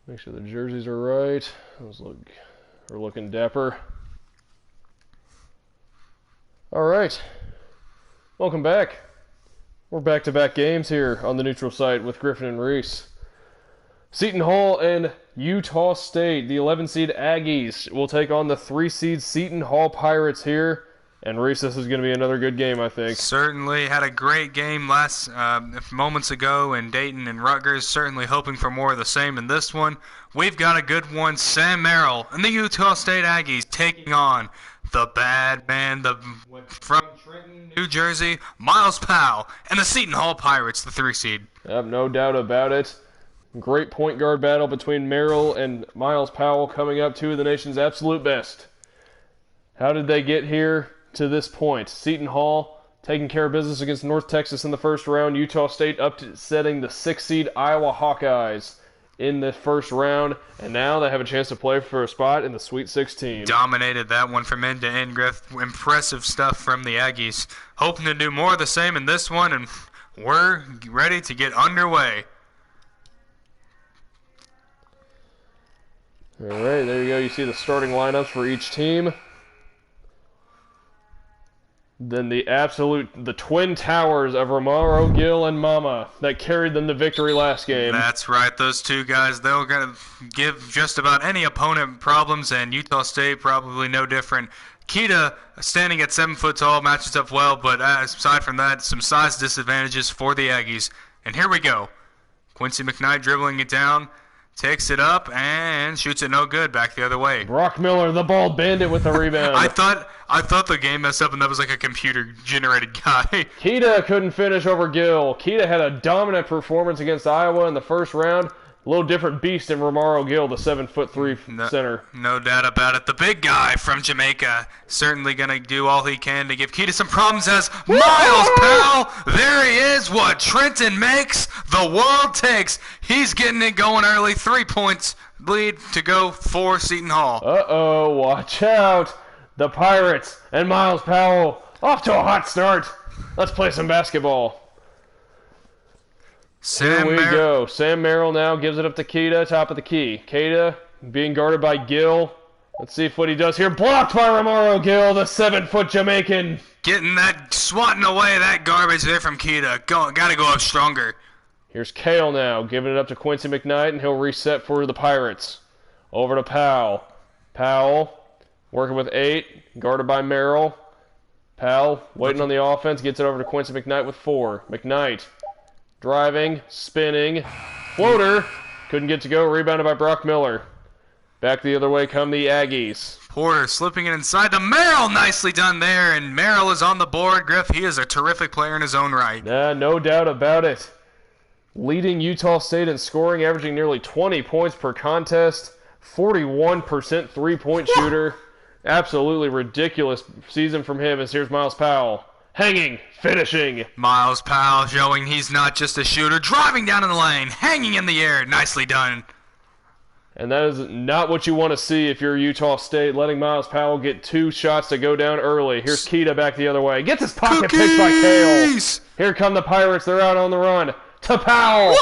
Make sure the jerseys are right. Those are looking dapper. All right. Welcome back. We're back-to-back games here on the neutral site with Griffin and Reese. Seton Hall and Utah State, the 11-seed Aggies, will take on the 3-seed Seton Hall Pirates here. And Reese, this is going to be another good game, I think. Certainly had a great game last moments ago in Dayton and Rutgers. Certainly hoping for more of the same in this one. We've got a good one. Sam Merrill and the Utah State Aggies taking on the bad man from Trenton, New Jersey, Miles Powell, and the Seton Hall Pirates, the 3-seed. I have no doubt about it. Great point guard battle between Merrill and Miles Powell coming up, two of the nation's absolute best. How did they get here to this point? Seton Hall taking care of business against North Texas in the first round. Utah State upsetting the 6-seed Iowa Hawkeyes in the first round. And now they have a chance to play for a spot in the Sweet 16. Dominated that one from end to end, Griff. Impressive stuff from the Aggies. Hoping to do more of the same in this one, and we're ready to get underway. All right, there you go. You see the starting lineups for each team. Then the twin towers of Romaro, Gill, and Mama that carried them to victory last game. That's right. Those two guys, they're going to give just about any opponent problems, and Utah State probably no different. Kita, standing at 7 foot tall, matches up well, but aside from that, some size disadvantages for the Aggies. And here we go. Quincy McKnight dribbling it down. Takes it up and shoots it no good, back the other way. Brock Miller, the bald bandit, with the rebound. I thought the game messed up and that was like a computer-generated guy. Kita couldn't finish over Gill. Kita had a dominant performance against Iowa in the first round. A little different beast in Romaro Gill, the 7'3" center. No doubt about it. The big guy from Jamaica certainly going to do all he can to give Kita some problems as Miles Powell. There he is. What Trenton makes, the world takes. He's getting it going early. 3 points lead to go for Seton Hall. Uh-oh, watch out. The Pirates and Miles Powell off to a hot start. Let's play some basketball. Here we go. Sam Merrill now gives it up to Kita, top of the key. Kita being guarded by Gill. Let's see what he does here. Blocked by Romaro Gill, the 7-foot Jamaican. Swatting away that garbage there from Kita. Got to go up stronger. Here's Kale now, giving it up to Quincy McKnight, and he'll reset for the Pirates. Over to Powell. Powell working with 8, guarded by Merrill. Powell waiting on the offense, gets it over to Quincy McKnight with 4. McKnight driving, spinning, floater, couldn't get to go, rebounded by Brock Miller. Back the other way come the Aggies. Porter slipping it inside to Merrill, nicely done there, and Merrill is on the board. Griff, he is a terrific player in his own right. No doubt about it. Leading Utah State in scoring, averaging nearly 20 points per contest, 41% three-point shooter. Absolutely ridiculous season from him, as here's Miles Powell. Hanging, finishing. Miles Powell showing he's not just a shooter. Driving down in the lane, hanging in the air. Nicely done. And that is not what you want to see if you're Utah State, letting Miles Powell get 2 shots to go down early. Here's Kita back the other way. Gets his pocket picked by Kale. Here come the Pirates. They're out on the run. To Powell.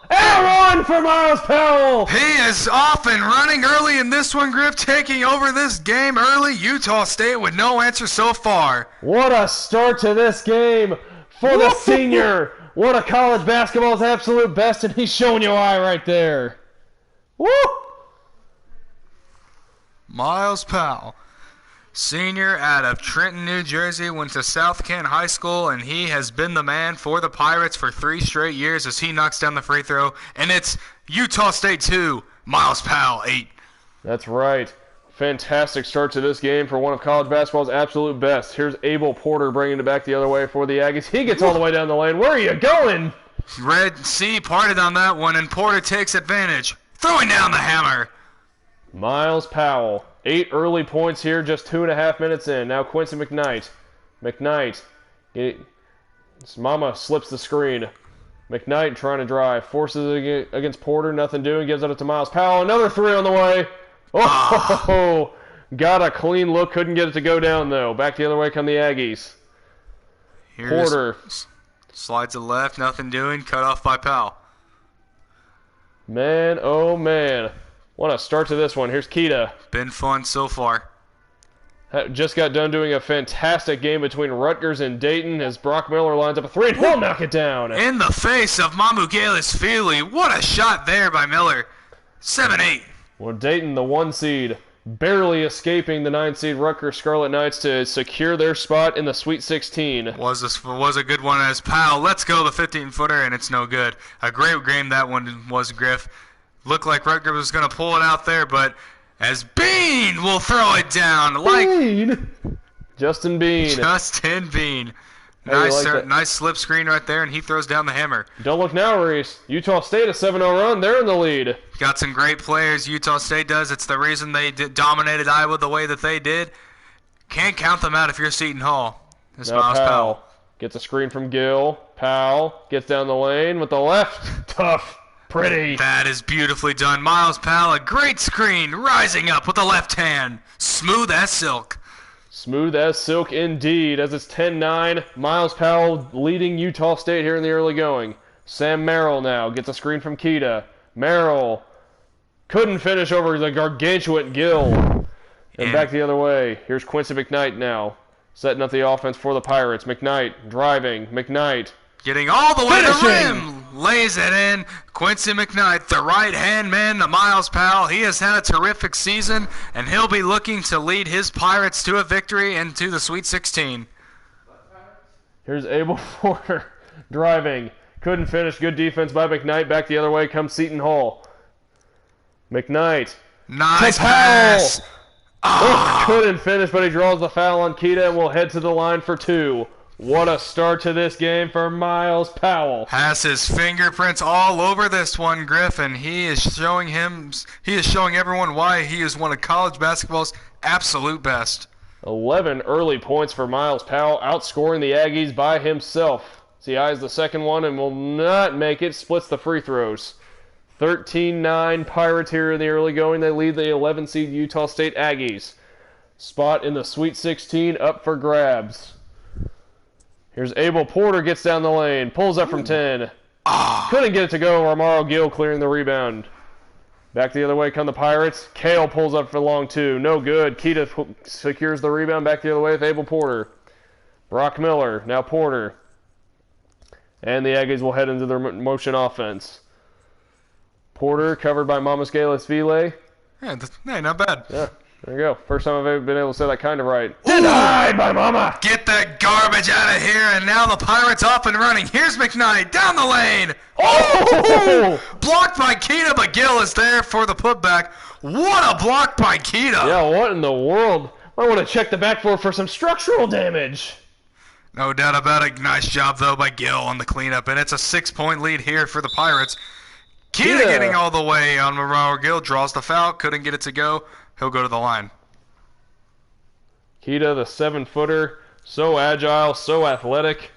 And run for Miles Powell! He is off and running early in this one, Griff, taking over this game early. Utah State with no answer so far. What a start to this game for the senior. What a college basketball's absolute best, and he's showing you why right there. Woo! Miles Powell, senior out of Trenton, New Jersey, went to South Kent High School, and he has been the man for the Pirates for 3 straight years as he knocks down the free throw. And it's Utah State 2, Miles Powell 8. That's right. Fantastic start to this game for one of college basketball's absolute best. Here's Abel Porter bringing it back the other way for the Aggies. He gets all the way down the lane. Where are you going? Red Sea parted on that one, and Porter takes advantage, throwing down the hammer. Miles Powell. 8 early points here, just 2.5 minutes in. Now Quincy McKnight. Mama slips the screen. McKnight trying to drive. Forces it against Porter. Nothing doing. Gives it up to Miles Powell. Another 3 on the way. Oh, got a clean look. Couldn't get it to go down, though. Back the other way come the Aggies. Porter slides to left. Nothing doing. Cut off by Powell. Man, oh man. What a start to this one. Here's Kita. Been fun so far. Just got done doing a fantastic game between Rutgers and Dayton as Brock Miller lines up a three and he'll knock it down. In the face of Mamugelis Feely. What a shot there by Miller. 7-8. Well, Dayton, the 1 seed, barely escaping the 9 seed Rutgers Scarlet Knights to secure their spot in the Sweet 16. Was a good one as Powell lets go the 15-footer, and it's no good. A great game that one was, Griff. Looked like Rutgers was going to pull it out there, but as Bean will throw it down. Bean! Justin Bean. Justin Bean. Nice, Nice slip screen right there, and he throws down the hammer. Don't look now, Reese. Utah State a 7-0 run. They're in the lead. Got some great players. Utah State does. It's the reason they dominated Iowa the way that they did. Can't count them out if you're Seton Hall. This Now Miles Powell. gets a screen from Gill. Powell gets down the lane with the left. Tough. Pretty. That is beautifully done. Miles Powell, a great screen, rising up with the left hand. Smooth as silk. Smooth as silk indeed, as it's 10-9. Miles Powell leading Utah State here in the early going. Sam Merrill now gets a screen from Kita. Merrill couldn't finish over the gargantuan Gill. And back the other way. Here's Quincy McKnight now, setting up the offense for the Pirates. McKnight driving. McKnight getting all the way to the finishing. rim. Lays it in. Quincy McKnight, the right-hand man to Miles Powell. He has had a terrific season, and he'll be looking to lead his Pirates to a victory and to the Sweet 16. Here's Abel Porter driving. Couldn't finish. Good defense by McKnight. Back the other way comes Seton Hall. McKnight. Nice pass. Couldn't finish, but he draws the foul on Kita and will head to the line for 2. What a start to this game for Miles Powell. Has his fingerprints all over this one, Griffin. He is showing everyone why he is one of college basketball's absolute best. 11 early points for Miles Powell, outscoring the Aggies by himself. He eyes the second one and will not make it, splits the free throws. 13-9 Pirates here in the early going. They lead the 11 seed Utah State Aggies. Spot in the Sweet 16 up for grabs. Here's Abel Porter, gets down the lane, pulls up from 10. Couldn't get it to go. Romaro Gill clearing the rebound. Back the other way come the Pirates. Kale pulls up for long 2. No good. Kita secures the rebound back the other way with Abel Porter. Brock Miller, now Porter. And the Aggies will head into their motion offense. Porter covered by Mamas Galis Vile. Hey, not bad. Yeah. There you go. First time I've ever been able to say that kind of right. Denied by Mama! Get that garbage out of here, and now the Pirates off and running. Here's McKnight down the lane. Blocked by Kita, but Gill is there for the putback. What a block by Kita! Yeah, what in the world? I want to check the backboard for some structural damage. No doubt about it. Nice job, though, by Gill on the cleanup, and it's a 6-point lead here for the Pirates. Kita getting all the way on Romaro Gill, draws the foul, couldn't get it to go. He'll go to the line. Kita, the 7-footer, so agile, so athletic,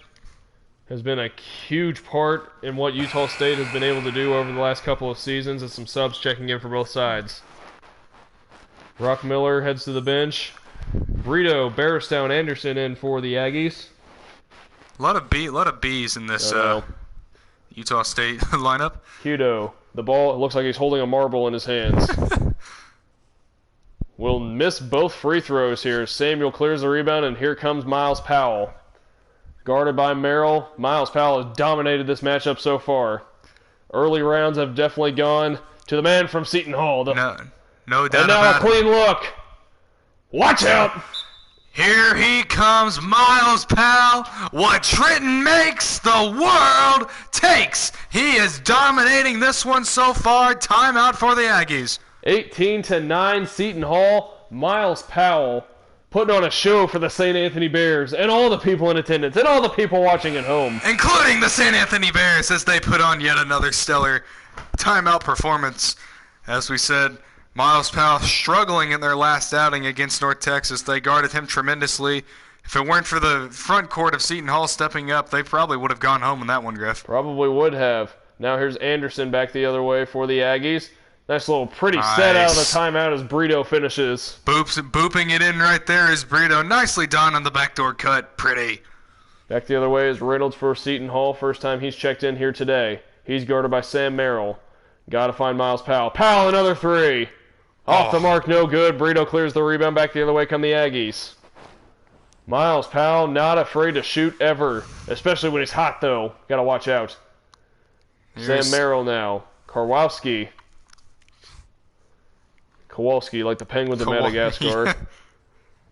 has been a huge part in what Utah State has been able to do over the last couple of seasons, and some subs checking in for both sides. Brock Miller heads to the bench. Brito, Barristown, Anderson in for the Aggies. A lot of B's in this Utah State lineup. Kudo, the ball, it looks like he's holding a marble in his hands. Will miss both free throws here. Samuel clears the rebound, and here comes Miles Powell. Guarded by Merrill. Miles Powell has dominated this matchup so far. Early rounds have definitely gone to the man from Seton Hall. No doubt and about it. now a clean look. Watch out! Here he comes, Miles Powell. What Trenton makes, the world takes. He is dominating this one so far. Timeout for the Aggies. 18-9 Seton Hall. Miles Powell putting on a show for the St. Anthony Bears and all the people in attendance and all the people watching at home. Including the St. Anthony Bears as they put on yet another stellar timeout performance. As we said, Miles Powell struggling in their last outing against North Texas. They guarded him tremendously. If it weren't for the front court of Seton Hall stepping up, they probably would have gone home in that one, Griff. Probably would have. Now here's Anderson back the other way for the Aggies. Nice little pretty set out of the timeout as Brito finishes. Booping it in right there is Brito. Nicely done on the backdoor cut. Pretty. Back the other way is Reynolds for Seton Hall. First time he's checked in here today. He's guarded by Sam Merrill. Gotta find Miles Powell. Powell, another three. Off the mark, no good. Brito clears the rebound. Back the other way come the Aggies. Miles Powell, not afraid to shoot ever. Especially when he's hot, though. Gotta watch out. Sam Merrill now. Kowalski, like the penguins of Madagascar.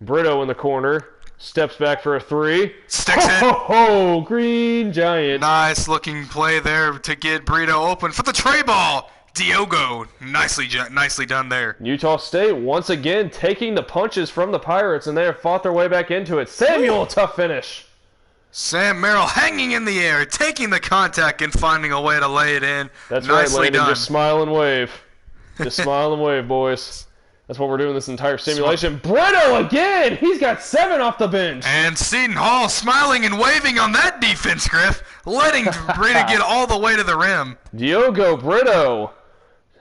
Brito in the corner. Steps back for a three. Sticks it. Oh, Green Giant. Nice looking play there to get Brito open for the tray ball. Diogo, nicely done there. Utah State once again taking the punches from the Pirates, and they have fought their way back into it. Samuel, tough finish. Sam Merrill hanging in the air, taking the contact and finding a way to lay it in. That's nicely right, Landon. done. Just smile and wave. Just smile and wave, boys. That's what we're doing this entire simulation. Brito again! He's got 7 off the bench. And Seton Hall smiling and waving on that defense, Griff, letting Brito get all the way to the rim. Diogo Brito.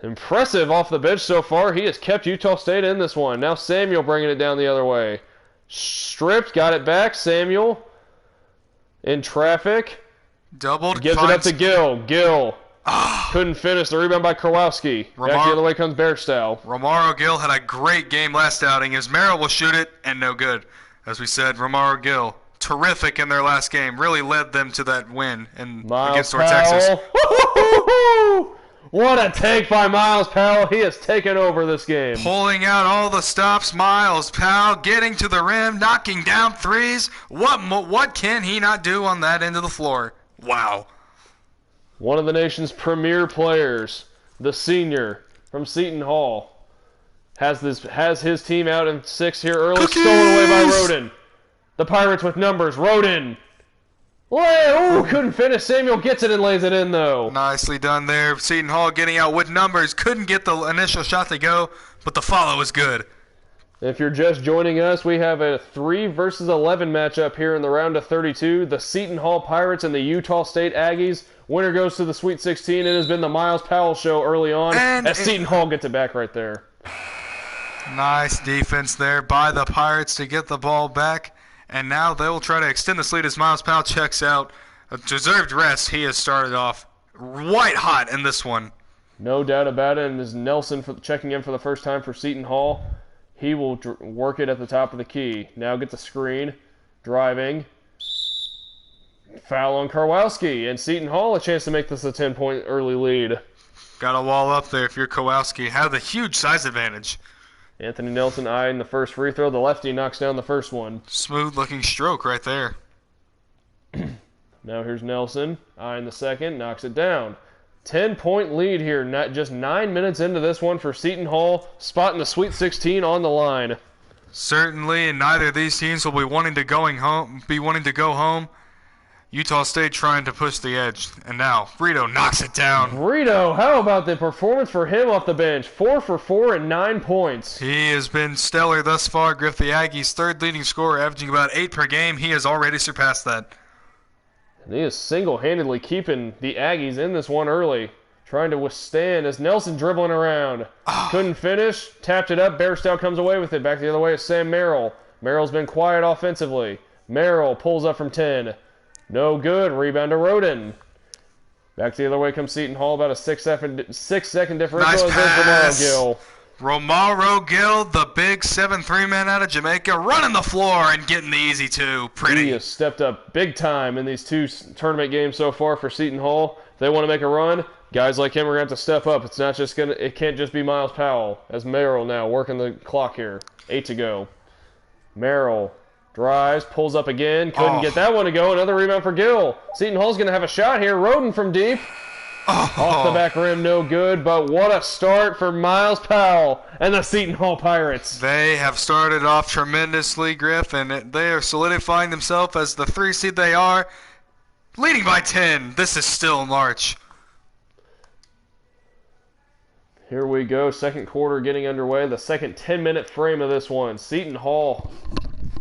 Impressive off the bench so far. He has kept Utah State in this one. Now Samuel bringing it down the other way. Stripped, got it back. Samuel in traffic. Doubled. Gives it up to Gill. Gill couldn't finish. The rebound by Kowalski. Back the other way comes Bairstow. Romaro Gill had a great game last outing as Merrill will shoot it, and no good. As we said, Romaro Gill, terrific in their last game. Really led them to that win against North Texas. What a take by Miles Powell. He has taken over this game. Pulling out all the stops. Miles Powell getting to the rim, knocking down threes. What can he not do on that end of the floor? Wow. One of the nation's premier players, the senior from Seton Hall, has his team out in 6 here early. Cookies! Stolen away by Roden. The Pirates with numbers. Roden. Couldn't finish. Samuel gets it and lays it in, though. Nicely done there. Seton Hall getting out with numbers. Couldn't get the initial shot to go, but the follow was good. If you're just joining us, we have a 3 versus 11 matchup here in the round of 32. The Seton Hall Pirates and the Utah State Aggies. Winner goes to the Sweet 16. It has been the Miles Powell show early on, as Seton Hall gets it back right there. Nice defense there by the Pirates to get the ball back. And now they will try to extend this lead as Miles Powell checks out. A deserved rest. He has started off white hot in this one. No doubt about it. And as Nelson checking in for the first time for Seton Hall, he will work it at the top of the key. Now gets a screen. Driving. Foul on Kowalski. And Seton Hall a chance to make this a 10-point early lead. Got a wall up there if you're Kowalski. Have the huge size advantage. Anthony Nelson eyeing the first free throw. The lefty knocks down the first one. Smooth-looking stroke right there. Now here's Nelson eyeing the second. Knocks it down. 10-point lead here. Not just 9 minutes into this one for Seton Hall. Spotting the Sweet 16 on the line. Certainly, and neither of these teams will be wanting to go home. Utah State trying to push the edge. And now, Brito knocks it down. Brito, how about the performance for him off the bench? 4 for 4 and 9 points. He has been stellar thus far. Griff, the Aggies' third leading scorer, averaging about 8 per game. He has already surpassed that. And he is single-handedly keeping the Aggies in this one early. Trying to withstand as Nelson dribbling around. Couldn't finish. Tapped it up. Bairstow comes away with it. Back the other way is Sam Merrill. Merrill's been quiet offensively. Merrill pulls up from 10. No good. Rebound to Roden. Back the other way comes Seton Hall. About a 6-second differential. Nice pass. Romaro Gill. Romaro Gill, the big 7'3" man out of Jamaica, running the floor and getting the easy 2. Pretty. He has stepped up big time in these 2 tournament games so far for Seton Hall. If they want to make a run, guys like him are going to have to step up. It can't just be Miles Powell. As Merrill now working the clock here. 8 to go. Merrill drives, pulls up again, couldn't get that one to go. Another rebound for Gill. Seton Hall's going to have a shot here. Roden from deep. Off the back rim, no good, but what a start for Miles Powell and the Seton Hall Pirates. They have started off tremendously, Griff, and they are solidifying themselves as the 3 seed they are, leading by 10. This is still March. Here we go, second quarter getting underway, the second 10-minute frame of this one. Seton Hall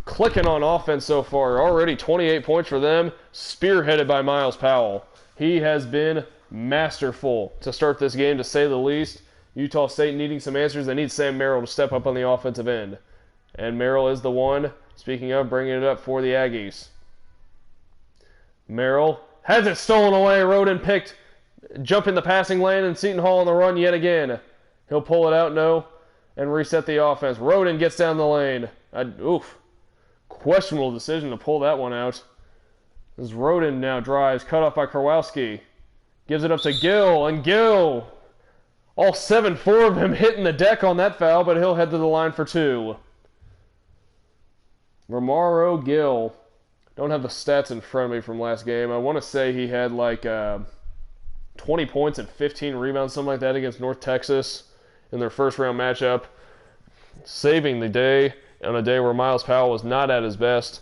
clicking on offense so far. Already 28 points for them, spearheaded by Miles Powell. He has been masterful to start this game, to say the least. Utah State needing some answers. They need Sam Merrill to step up on the offensive end. And Merrill is the one, speaking of, bringing it up for the Aggies. Merrill has it stolen away. Roden picked Jump in the passing lane, and Seton Hall on the run yet again. He'll pull it out, no, and reset the offense. Roden gets down the lane. Oof. Questionable decision to pull that one out. As Roden now drives, cut off by Karwowski. Gives it up to Gill, and Gill, all 7-4 of him hitting the deck on that foul, but he'll head to the line for 2. Romaro Gill. Don't have the stats in front of me from last game. I want to say he had like 20 points and 15 rebounds, something like that, against North Texas in their first round matchup. Saving the day on a day where Miles Powell was not at his best.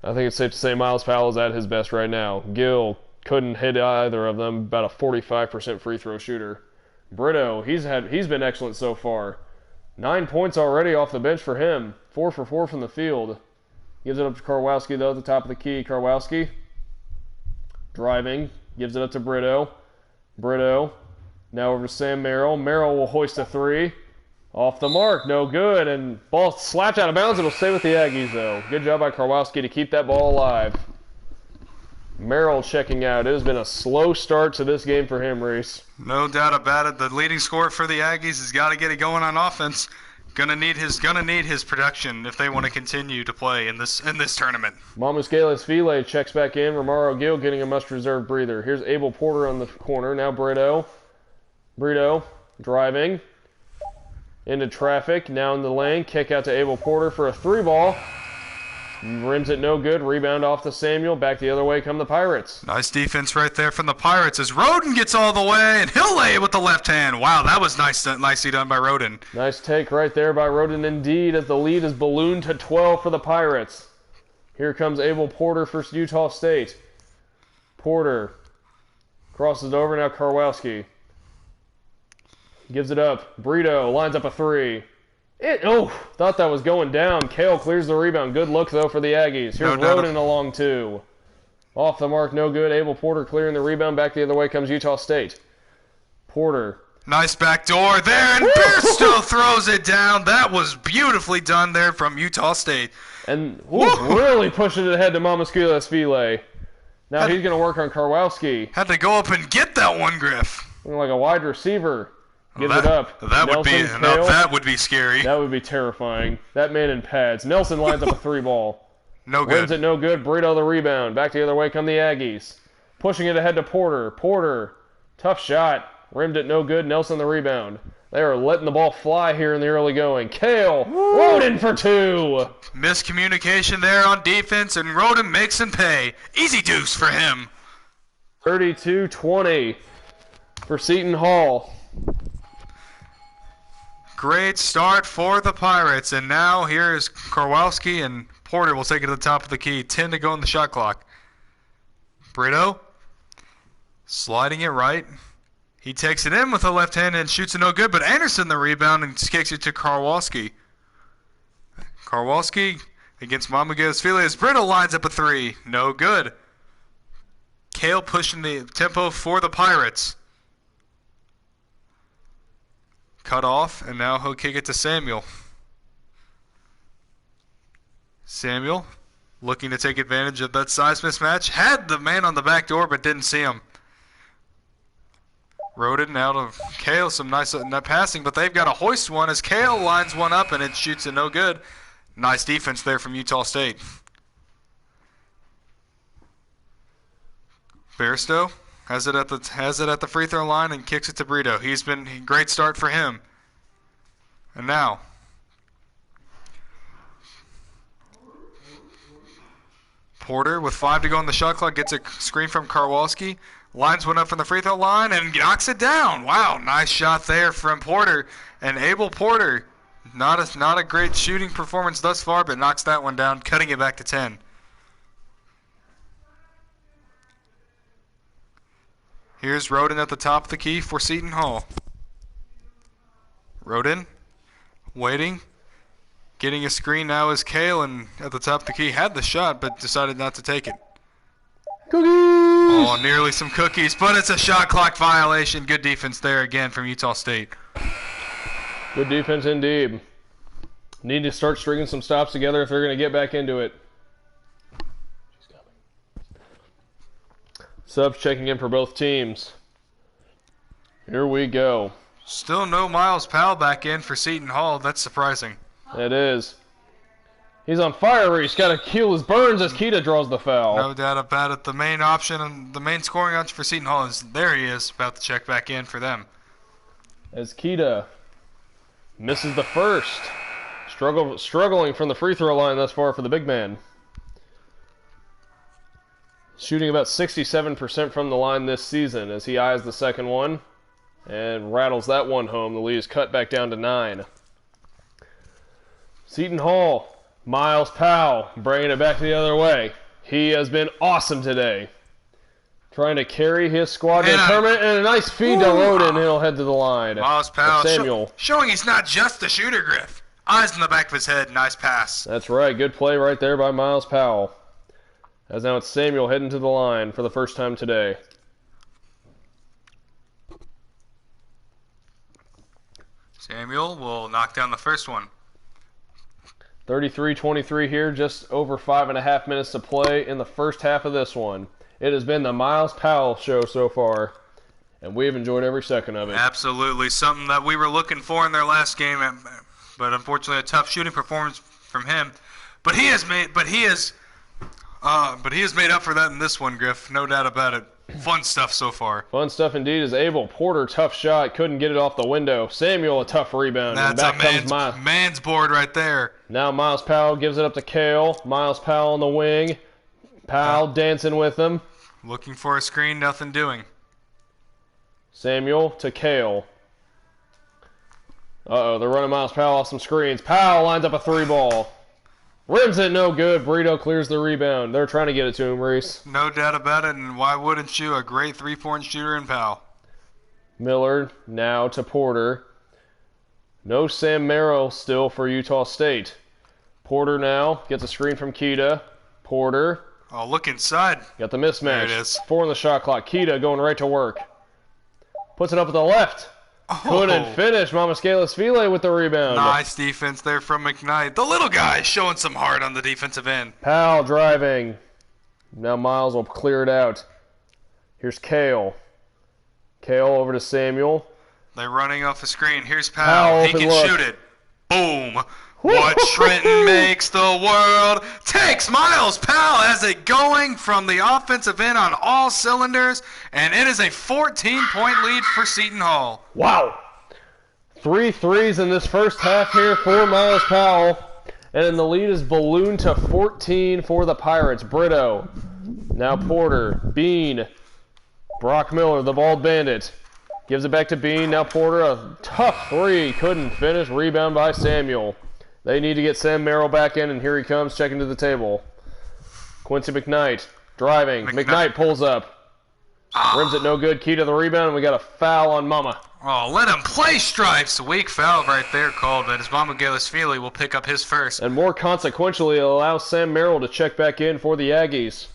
I think it's safe to say Miles Powell is at his best right now. Gill couldn't hit either of them, about a 45% free throw shooter. Brito, he's been excellent so far. 9 points already off the bench for him. 4 for 4 from the field. Gives it up to Karwowski, though, at the top of the key. Karwowski driving. Gives it up to Brito. Brito now over to Sam Merrill. Merrill will hoist a 3. Off the mark. No good. And ball slapped out of bounds. It'll stay with the Aggies, though. Good job by Karwowski to keep that ball alive. Merrill checking out. It has been a slow start to this game for him, Reese. No doubt about it. The leading scorer for the Aggies has got to get it going on offense. Gonna need his production if they want to continue to play in this tournament. Mamuscales File checks back in. Romaro Gill getting a must-reserve breather. Here's Abel Porter on the corner. Now Brito. Brito driving into traffic. Now in the lane. Kick out to Abel Porter for a 3-ball. Rims it no good. Rebound off to Samuel. Back the other way come the Pirates. Nice defense right there from the Pirates as Roden gets all the way, and he'll lay it with the left hand. Wow, that was nicely done by Roden. Nice take right there by Roden indeed, as the lead is ballooned to 12 for the Pirates. Here comes Abel Porter for Utah State. Porter crosses over. Now Karwowski gives it up. Brito lines up a 3. Thought that was going down. Kale clears the rebound. Good look, though, for the Aggies. Here's Roden along, too. Off the mark, no good. Abel Porter clearing the rebound. Back the other way comes Utah State. Porter. Nice back door there, and Bairstow throws it down. That was beautifully done there from Utah State. And really pushing it ahead to Mamuscales File. Now he's going to work on Karwowski. Had to go up and get that one, Griff. Looking like a wide receiver. Gives it up. That would be scary. That would be terrifying. That man in pads. Nelson lines up a 3-ball. No good. Rims it no good. Brito the rebound. Back the other way come the Aggies. Pushing it ahead to Porter. Porter. Tough shot. Rimmed it no good. Nelson the rebound. They are letting the ball fly here in the early going. Kale. Roden for 2. Miscommunication there on defense, and Roden makes him pay. Easy deuce for him. 32-20 for Seton Hall. Great start for the Pirates, and now here is Karwowski, and Porter will take it to the top of the key. 10 to go on the shot clock. Brito sliding it right. He takes it in with the left hand and shoots it no good, but Anderson the rebound and kicks it to Karwowski. Karwowski against Mamuscales File as Brito lines up a 3. No good. Kale pushing the tempo for the Pirates. Cut off, and now he'll kick it to Samuel. Samuel looking to take advantage of that size mismatch. Had the man on the back door, but didn't see him. Roden now to Kale. Some nice passing, but they've got to hoist one as Kale lines one up, and it shoots it no good. Nice defense there from Utah State. Bairstow has it at the free throw line and kicks it to Brito. He's been a great start for him. And now Porter with 5 to go on the shot clock gets a screen from Karwowski. Lines one up from the free throw line and knocks it down. Wow, nice shot there from Porter. And Abel Porter, not a great shooting performance thus far, but knocks that one down, cutting it back to 10. Here's Roden at the top of the key for Seton Hall. Roden waiting. Getting a screen now is Kale, and at the top of the key had the shot but decided not to take it. Cookies! Oh, nearly some cookies, but it's a shot clock violation. Good defense there again from Utah State. Good defense indeed. Need to start stringing some stops together if they're going to get back into it. Subs checking in for both teams. Here we go. Still no Miles Powell back in for Seton Hall. That's surprising. It is. He's on fire. He's got to heal his burns as Kita draws the foul. No doubt about it. The main option and the main scoring option for Seton Hall is there. He is about to check back in for them. As Kita misses the first. Struggling from the free throw line thus far for the big man. Shooting about 67% from the line this season as he eyes the second one and rattles that one home. The lead is cut back down to 9. Seton Hall. Miles Powell bringing it back the other way. He has been awesome today. Trying to carry his squad to the tournament, and a nice feed to Roden, and he'll head to the line. Miles Powell Samuel. Showing he's not just a shooter, Griff. Eyes in the back of his head. Nice pass. That's right. Good play right there by Miles Powell. As now it's Samuel heading to the line for the first time today. Samuel will knock down the first one. 33-23 here, just over 5.5 minutes to play in the first half of this one. It has been the Miles Powell show so far, and we've enjoyed every second of it. Absolutely, something that we were looking for in their last game, but unfortunately a tough shooting performance from him. But he has made up for that in this one, Griff. No doubt about it. Fun stuff so far. Fun stuff indeed is Abel. Porter, tough shot, couldn't get it off the window. Samuel, a tough rebound. That's a man's board right there. Now Miles Powell gives it up to Kale. Miles Powell on the wing. Powell dancing with him. Looking for a screen, nothing doing. Samuel to Kale. Uh-oh, they're running Miles Powell off some screens. Powell lines up a 3-ball. Rims it, no good. Burrito clears the rebound. They're trying to get it to him, Reese. No doubt about it, and why wouldn't you? A great three-point shooter in Powell. Miller now to Porter. No Sam Merrill still for Utah State. Porter now gets a screen from Kita. Porter. Oh, look inside. Got the mismatch. There it is. 4 on the shot clock. Kita going right to work. Puts it up with the left. Couldn't finish. Mamascalis-File with the rebound. Nice defense there from McKnight. The little guy showing some heart on the defensive end. Powell driving. Now Miles will clear it out. Here's Kale. Kale over to Samuel. They're running off the screen. Here's Powell. He can shoot it. Boom. Woo! What Trenton makes the world takes. Miles Powell has it going from the offensive end on all cylinders, and it is a 14-point lead for Seton Hall. Wow. 3 threes in this first half here for Miles Powell, and the lead is ballooned to 14 for the Pirates. Brito, now Porter, Bean, Brock Miller, the bald bandit, gives it back to Bean. Now Porter, a tough 3, couldn't finish. Rebound by Samuel. They need to get Sam Merrill back in, and here he comes, checking to the table. Quincy McKnight, driving. McKnight pulls up. Rims it no good. Key to the rebound, and we got a foul on Mama. Oh, let him play stripes. Weak foul right there called, but as Mamascalis-File will pick up his first. And more consequentially, it allows Sam Merrill to check back in for the Aggies.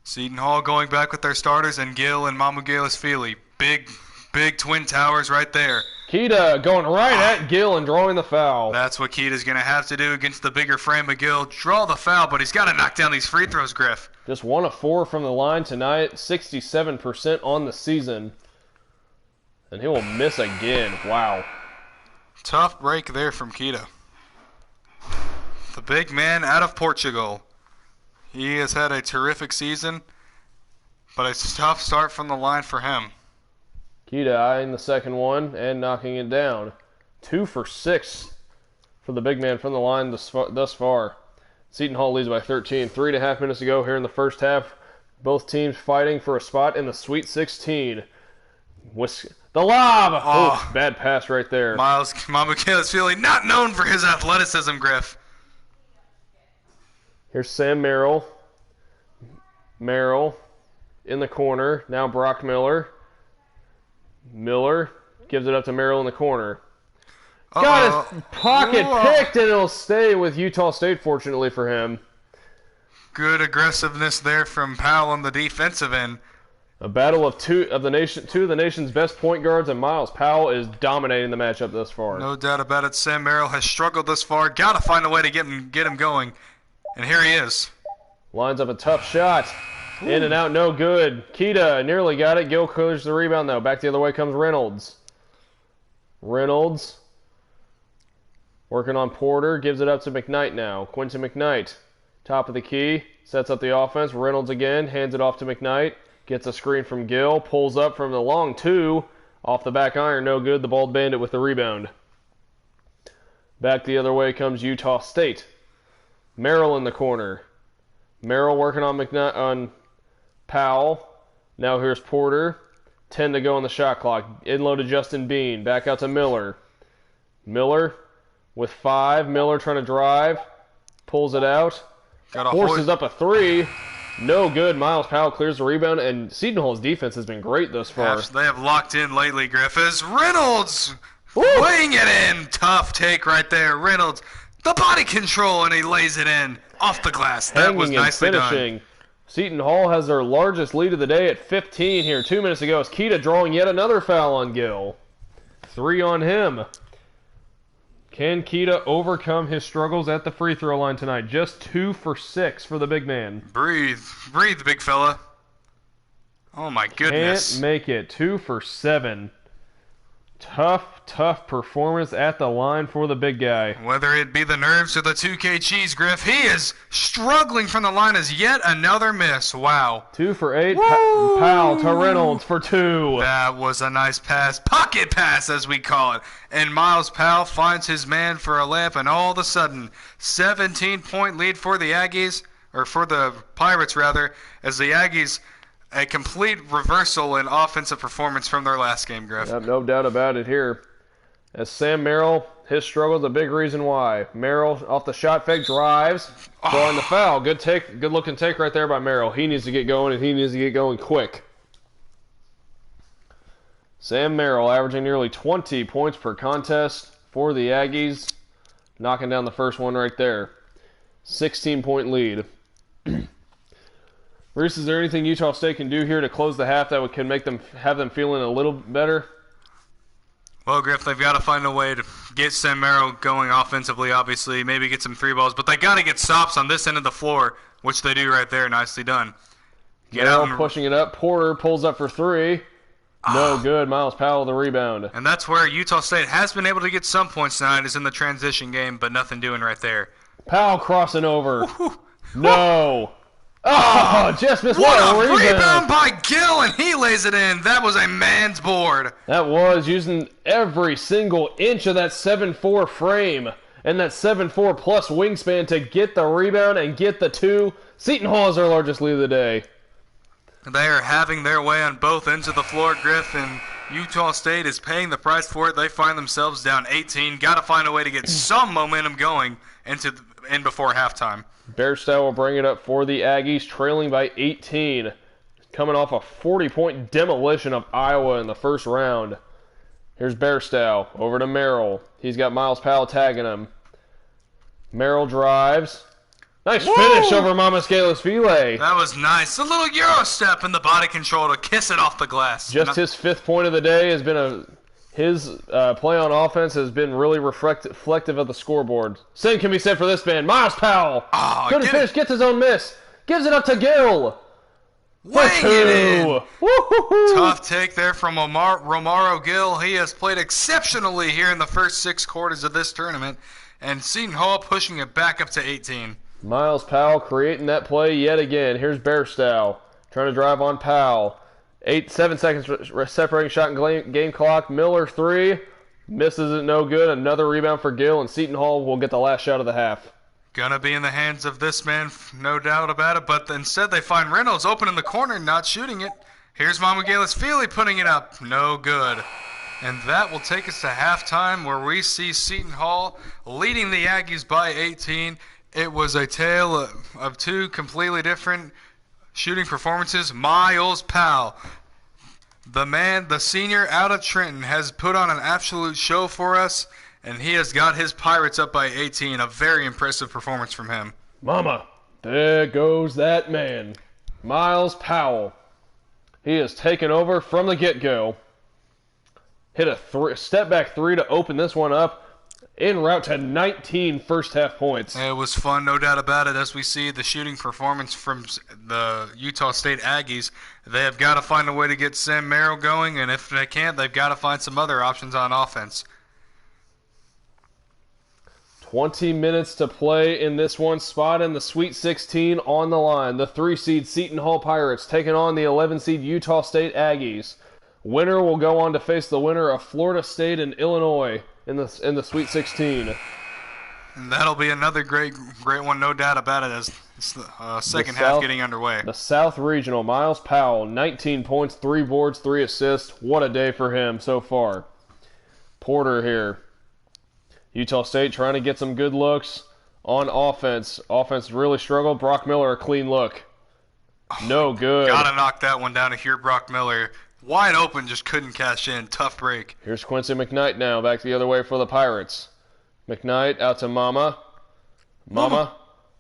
Seton Hall going back with their starters, and Gill and Mamascalis-File. Big twin towers right there. Kita going right at Gill and drawing the foul. That's what Kita's going to have to do against the bigger frame of Gill. Draw the foul, but he's got to knock down these free throws, Griff. Just 1 of 4 from the line tonight, 67% on the season. And he will miss again. Wow. Tough break there from Kita. The big man out of Portugal. He has had a terrific season, but a tough start from the line for him. Kita eyeing the second one and knocking it down. 2 for 6 for the big man from the line thus far. Seton Hall leads by 13. 3.5 minutes to go here in the first half. Both teams fighting for a spot in the Sweet 16. The lob! Oh, bad pass right there. Mamascalis-File not known for his athleticism, Griff. Here's Sam Merrill. Merrill in the corner. Now Brock Miller. Miller gives it up to Merrill in the corner. Got his pocket picked, and it'll stay with Utah State, fortunately for him. Good aggressiveness there from Powell on the defensive end. A battle of two of the nation's best point guards, and Miles Powell is dominating the matchup thus far. No doubt about it. Sam Merrill has struggled this far. Got to find a way to get him going, and here he is. Lines up a tough shot. In and out, no good. Kita nearly got it. Gill clears the rebound, though. Back the other way comes Reynolds. Reynolds working on Porter. Gives it up to McKnight now. Quincy McKnight. Top of the key. Sets up the offense. Reynolds again. Hands it off to McKnight. Gets a screen from Gill. Pulls up from the long two. Off the back iron, no good. The Bald Bandit with the rebound. Back the other way comes Utah State. Merrill in the corner. Merrill working on Powell. Now here's Porter. 10 to go on the shot clock. In low to Justin Bean. Back out to Miller. Miller with 5. Miller trying to drive. Pulls it out. Forces up a 3. No good. Miles Powell clears the rebound, and Seton Hall's defense has been great thus far. They have locked in lately, Griff. As Reynolds weighing it in. Tough take right there. Reynolds, the body control, and he lays it in off the glass. That was nicely done. Seton Hall has their largest lead of the day at 15 here. 2 minutes ago, as Kita drawing yet another foul on Gill. 3 on him. Can Kita overcome his struggles at the free throw line tonight? Just 2 for 6 for the big man. Breathe, big fella. Oh my goodness. Can't make it. 2 for 7. Tough performance at the line for the big guy. Whether it be the nerves or the 2K cheese, Griff, he is struggling from the line as yet another miss. Wow. 2 for 8. Powell to Reynolds for 2. That was a nice pass. Pocket pass, as we call it. And Miles Powell finds his man for a layup, and all of a sudden, 17-point lead for the Aggies, or for the Pirates, rather, as the Aggies... a complete reversal in offensive performance from their last game, Griff. Yep, no doubt about it here. As Sam Merrill, his struggle is a big reason why. Merrill off the shot fake drives, drawing the foul. Good take, good looking take right there by Merrill. He needs to get going, and he needs to get going quick. Sam Merrill averaging nearly 20 points per contest for the Aggies, knocking down the first one right there. 16-point lead. Reese, is there anything Utah State can do here to close the half that can make them have them feeling a little better? Well, Griff, they've got to find a way to get Sam Merrill going offensively, obviously, maybe get some 3 balls, but they got to get stops on this end of the floor, which they do right there. Nicely done. Merrill pushing it up. Porter pulls up for 3. No good. Miles Powell the rebound. And that's where Utah State has been able to get some points tonight, is in the transition game, but nothing doing right there. Powell crossing over. No. Oh, just missed. What a rebound by Gill, and he lays it in. That was a man's board. That was using every single inch of that 7'4" frame and that 7'4" plus wingspan to get the rebound and get the 2. Seton Hall is our largest lead of the day. They are having their way on both ends of the floor, Griff, and Utah State is paying the price for it. They find themselves down 18. Got to find a way to get some momentum going in before halftime. Bairstow will bring it up for the Aggies, trailing by 18. Coming off a 40-point demolition of Iowa in the first round. Here's Bairstow over to Merrill. He's got Miles Powell tagging him. Merrill drives. Nice finish over Mamascalis File. That was nice. A little Euro step in the body control to kiss it off the glass. Just his 5th point of the day has been his play on offense has been really reflective of the scoreboard. Same can be said for this man. Miles Powell. Good finish. Gets his own miss. Gives it up to Gill. Weighing it in. Tough take there from Romaro Gill. He has played exceptionally here in the first 6 quarters of this tournament. And Seton Hall pushing it back up to 18. Miles Powell creating that play yet again. Here's Bairstow trying to drive on Powell. 7 seconds separating shot and game clock. Miller 3. Misses it, no good. Another rebound for Gill, and Seton Hall will get the last shot of the half. Gonna be in the hands of this man, no doubt about it, but instead they find Reynolds open in the corner, not shooting it. Here's Mamascalis File putting it up. No good. And that will take us to halftime, where we see Seton Hall leading the Aggies by 18. It was a tale of 2 completely different shooting performances. Miles Powell, the man, the senior out of Trenton, has put on an absolute show for us, and he has got his Pirates up by 18. A very impressive performance from him. Mama, there goes that man. Miles Powell. He has taken over from the get-go. Hit a step-back 3 to open this one up. En route to 19 first half points. It was fun, no doubt about it, as we see the shooting performance from the Utah State Aggies. They have got to find a way to get Sam Merrill going, and if they can't, they've got to find some other options on offense. 20 minutes to play in this one. Spot in the Sweet 16 on the line. The 3-seed Seton Hall Pirates taking on the 11-seed Utah State Aggies. Winner will go on to face the winner of Florida State and Illinois in the Sweet 16. And that'll be another great one, no doubt about it, as the second half getting underway. The South Regional, Miles Powell, 19 points, 3 boards, 3 assists. What a day for him so far. Porter here. Utah State trying to get some good looks on offense. Offense really struggled. Brock Miller, a clean look. No good. Gotta knock that one down to hear Brock Miller. Wide open, just couldn't cash in. Tough break. Here's Quincy McKnight now, back the other way for the Pirates. McKnight out to Mama.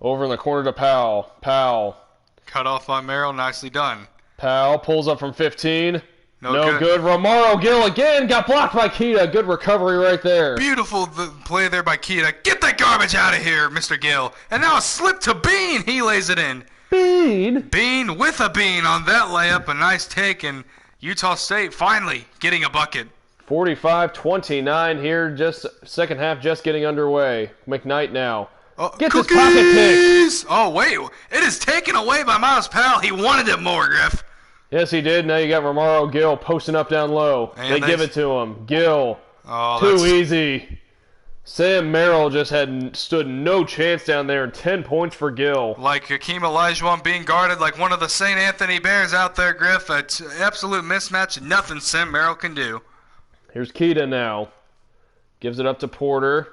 Over in the corner to Powell. Powell. Cut off by Merrill, nicely done. Powell pulls up from 15. No good. Romaro Gill again got blocked by Kita. Good recovery right there. Beautiful play there by Kita. Get that garbage out of here, Mr. Gill. And now a slip to Bean. He lays it in. Bean with a bean on that layup. A nice take, and Utah State finally getting a bucket. 45-29 here. Just second half just getting underway. McKnight now. Gets his pocket pick. Oh, wait. It is taken away by Miles Powell. He wanted it more, Griff. Yes, he did. Now you got Romaro Gill posting up down low. They give it to him. Gill. Too easy. Sam Merrill just stood no chance down there, and 10 points for Gill. Like Hakeem Olajuwon being guarded like one of the St. Anthony Bears out there, Griff. It's absolute mismatch. Nothing Sam Merrill can do. Here's Kita now. Gives it up to Porter.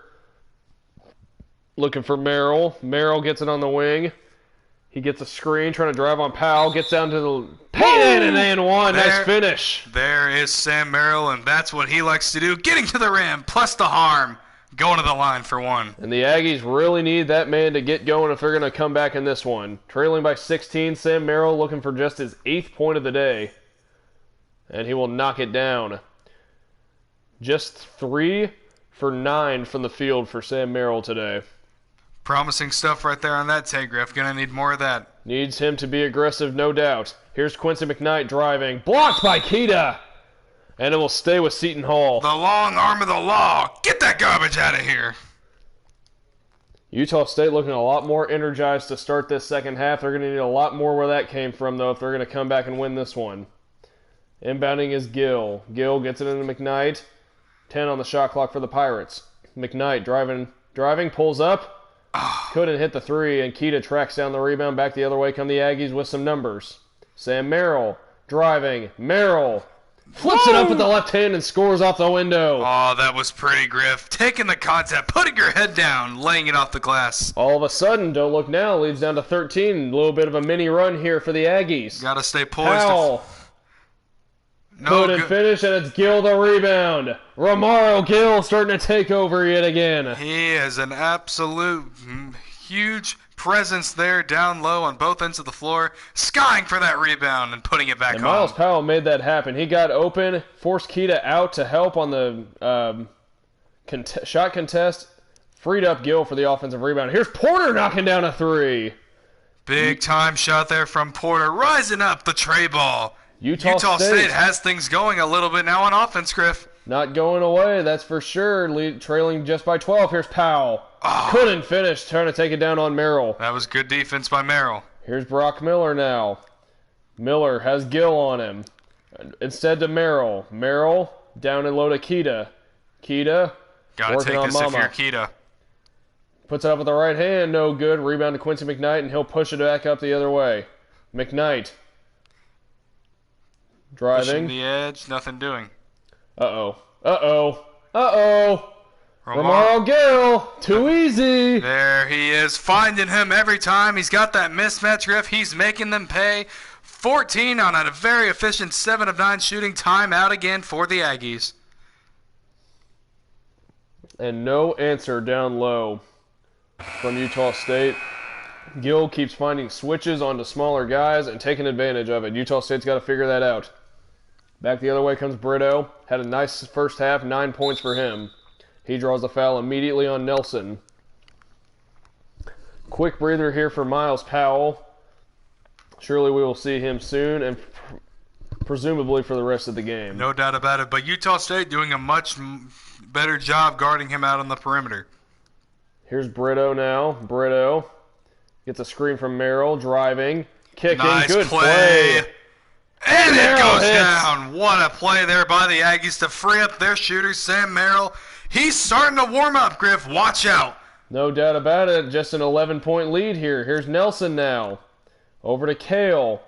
Looking for Merrill. Merrill gets it on the wing. He gets a screen, trying to drive on Powell. Gets down to the paint and an one. Nice finish. There is Sam Merrill, and that's what he likes to do. Getting to the rim, plus the harm. Going to the line for one. And the Aggies really need that man to get going if they're going to come back in this one. Trailing by 16, Sam Merrill looking for just his 8th point of the day. And he will knock it down. Just 3 for 9 from the field for Sam Merrill today. Promising stuff right there on that take, Griff. Gonna need more of that. Needs him to be aggressive, no doubt. Here's Quincy McKnight driving. Blocked by Kita! And it will stay with Seton Hall. The long arm of the law. Get that garbage out of here. Utah State looking a lot more energized to start this second half. They're going to need a lot more where that came from, though, if they're going to come back and win this one. Inbounding is Gill. Gill gets it into McKnight. 10 on the shot clock for the Pirates. McKnight driving, pulls up. Couldn't hit the 3, and Kita tracks down the rebound. Back the other way come the Aggies with some numbers. Sam Merrill driving. Merrill flips it up with the left hand and scores off the window. Oh, that was pretty, Griff. Taking the contact, putting your head down, laying it off the glass. All of a sudden, don't look now, leads down to 13. A little bit of a mini run here for the Aggies. Gotta stay poised. Powell. Couldn't finish, and it's Gill the rebound. Romaro Gill starting to take over yet again. He is an absolute huge presence there down low on both ends of the floor, skying for that rebound and putting it back home. Miles Powell made that happen. He got open, forced Kita out to help on the shot contest, freed up Gill for the offensive rebound. Here's Porter knocking down a 3. Big time shot there from Porter, rising up the tray ball. Utah State has things going a little bit now on offense, Griff. Not going away, that's for sure. Trailing just by 12. Here's Powell. Couldn't finish, trying to take it down on Merrill. That was good defense by Merrill. Here's Brock Miller now. Miller has Gill on him. Instead to Merrill. Merrill down and low to Kita. Kita gotta take this if you're Kita. Puts it up with the right hand, no good. Rebound to Quincy McKnight, and he'll push it back up the other way. McKnight. Driving. Pushing the edge, nothing doing. Romaro Gill, too easy. There he is, finding him every time. He's got that mismatch, Griff. He's making them pay. 14 on a very efficient 7 of 9 shooting. Time out again for the Aggies. And no answer down low from Utah State. Gill keeps finding switches onto smaller guys and taking advantage of it. Utah State's got to figure that out. Back the other way comes Brito. Had a nice first half, 9 points for him. He draws the foul immediately on Nelson. Quick breather here for Miles Powell. Surely we will see him soon, and presumably for the rest of the game. No doubt about it, but Utah State doing a much better job guarding him out on the perimeter. Here's Brito now. Brito gets a screen from Merrill, driving, kicking, nice good play. And it goes hits. down. What a play there by the Aggies to free up their shooter, Sam Merrill. He's starting to warm up, Griff. Watch out. No doubt about it. Just an 11-point lead here. Here's Nelson now. Over to Kale.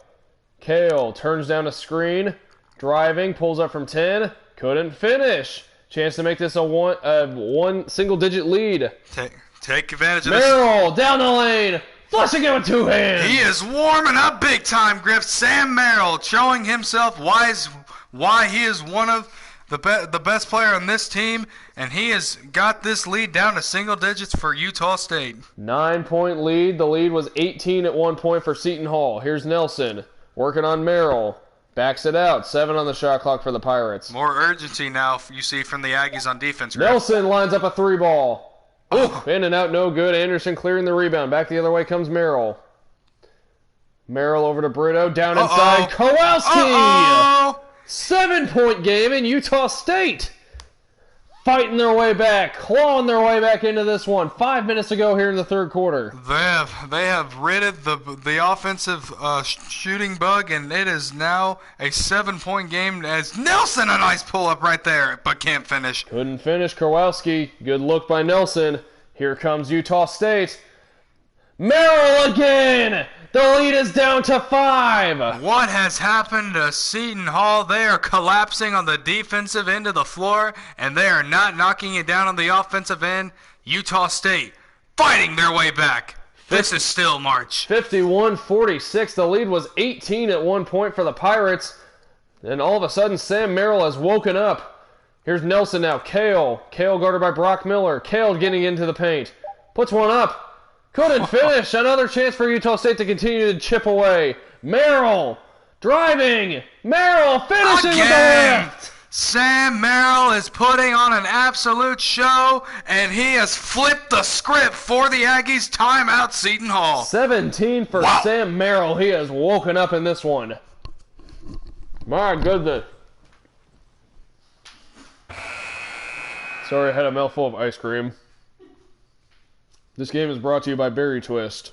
Kale turns down a screen, driving, pulls up from 10, couldn't finish. Chance to make this a one single-digit lead. Take advantage of this. Merrill down the lane, flushing it with two hands. He is warming up big time, Griff. Sam Merrill showing himself why he is one of the best player on this team, and he has got this lead down to single digits for Utah State. 9-point lead. The lead was 18 at one point for Seton Hall. Here's Nelson working on Merrill. Backs it out. 7 on the shot clock for the Pirates. More urgency now you see from the Aggies on defense, Griff. Nelson lines up a 3-ball. Oof, in and out, no good. Anderson clearing the rebound. Back the other way comes Merrill. Merrill over to Brito. Down inside. Kowalski! 7-point game in Utah State. Fighting their way back. Clawing their way back into this one. 5 minutes to go here in the third quarter. They have ridded the offensive shooting bug, and it is now a 7-point game as Nelson, a nice pull-up right there, but can't finish. Couldn't finish. Kowalski. Good look by Nelson. Here comes Utah State. Merrill again! The lead is down to 5. What has happened to Seton Hall? They are collapsing on the defensive end of the floor, and they are not knocking it down on the offensive end. Utah State fighting their way back. This is still March. 51-46. The lead was 18 at one point for the Pirates. And all of a sudden, Sam Merrill has woken up. Here's Nelson now. Kale. Kale guarded by Brock Miller. Kale getting into the paint. Puts one up. Couldn't finish. Another chance for Utah State to continue to chip away. Merrill driving. Merrill finishing with the lift. Sam Merrill is putting on an absolute show, and he has flipped the script for the Aggies. Timeout, Seton Hall. 17 for Sam Merrill. He has woken up in this one. My goodness. Sorry, I had a mouthful of ice cream. This game is brought to you by Berry Twist,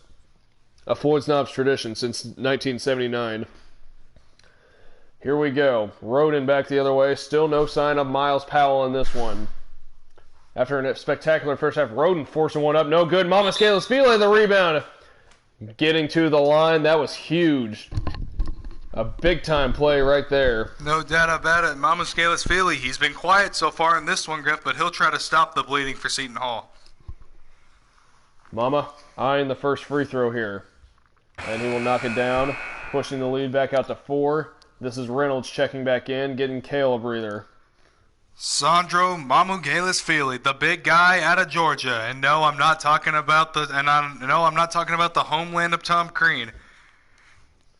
a Floyd Snobs tradition since 1979. Here we go. Roden back the other way. Still no sign of Miles Powell in this one. After a spectacular first half, Roden forcing one up. No good. Mamascalis-Fili the rebound. Getting to the line. That was huge. A big-time play right there. No doubt about it. Mamascalis-Fili, he's been quiet so far in this one, Griff, but he'll try to stop the bleeding for Seton Hall. Mama eyeing the first free throw here. And he will knock it down, pushing the lead back out to 4. This is Reynolds checking back in, getting Kale a breather. Sandro Mamugalis-Fili, the big guy out of Georgia. And no, I'm not talking about the homeland of Tom Crean.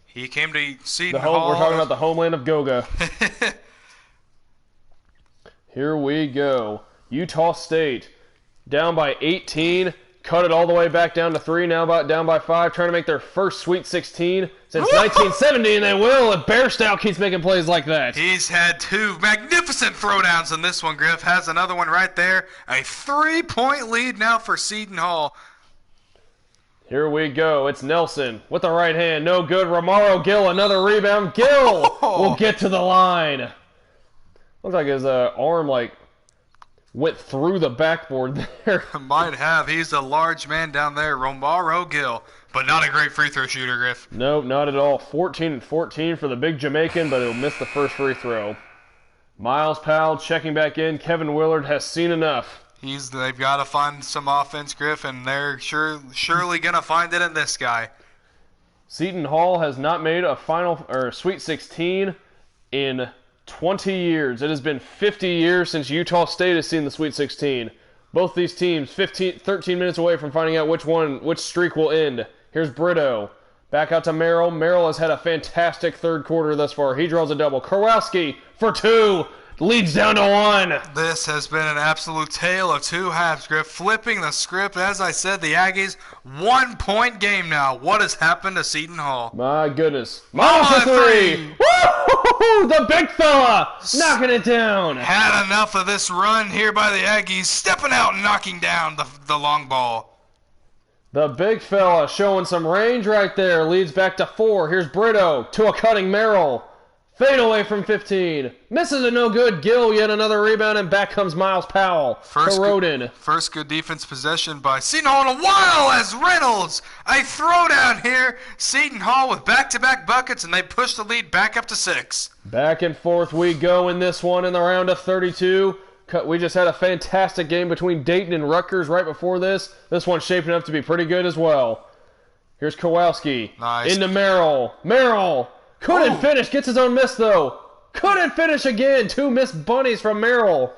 He came to Seton Hall. We're talking about the homeland of Goga. Here we go. Utah State down by 18. Cut it all the way back down to 3, now down by 5, trying to make their first Sweet 16 since 1970, and they will if Bear Stout keeps making plays like that. He's had 2 magnificent throwdowns in this one, Griff. Has another one right there. A 3-point lead now for Seton Hall. Here we go. It's Nelson with the right hand. No good. Romaro Gill, another rebound. Gill will get to the line. Looks like his arm, went through the backboard there. Might have. He's a large man down there, Romaro Gill. But not a great free throw shooter, Griff. Nope, not at all. 14-14 for the big Jamaican, but he'll miss the first free throw. Miles Powell checking back in. Kevin Willard has seen enough. They've got to find some offense, Griff, and they're surely going to find it in this guy. Seton Hall has not made a Sweet 16 in 20 years. It has been 50 years since Utah State has seen the Sweet 16. Both these teams 13 minutes away from finding out which streak will end. Here's Brito. Back out to Merrill. Merrill has had a fantastic third quarter thus far. He draws a double. Kowalski for 2. The lead's down to 1. This has been an absolute tale of two halves, Griff. Flipping the script, as I said, the Aggies, 1-point game now. What has happened to Seton Hall? My goodness. Mama for 3. Woo! The big fella knocking it down. Had enough of this run here by the Aggies, stepping out and knocking down the long ball. The big fella showing some range right there. Leads back to 4. Here's Brito to a cutting Merrill. Fade away from 15. Misses it no good. Gill yet another rebound, and back comes Miles Powell to Roden. First good defense possession by Seton Hall in a while as Reynolds. A throwdown here. Seton Hall with back-to-back buckets, and they push the lead back up to 6. Back and forth we go in this one in the round of 32. We just had a fantastic game between Dayton and Rutgers right before this. This one's shaping up to be pretty good as well. Here's Kowalski. Nice. Into Merrill. Merrill couldn't finish. Gets his own miss, though. Couldn't finish again. 2 missed bunnies from Merrill.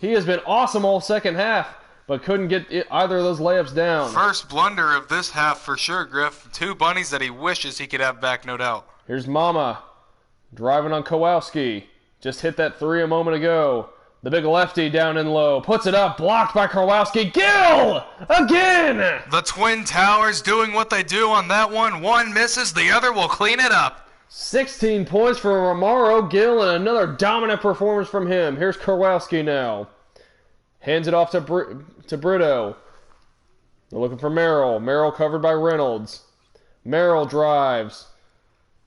He has been awesome all second half, but couldn't get either of those layups down. First blunder of this half for sure, Griff. 2 bunnies that he wishes he could have back, no doubt. Here's Mama driving on Kowalski. Just hit that 3 a moment ago. The big lefty down and low. Puts it up. Blocked by Kowalski. Gill! Again! The Twin Towers doing what they do on that one. One misses, the other will clean it up. 16 points for Romaro Gill and another dominant performance from him. Here's Kowalski now. Hands it off to Brito. They're looking for Merrill. Merrill covered by Reynolds. Merrill drives.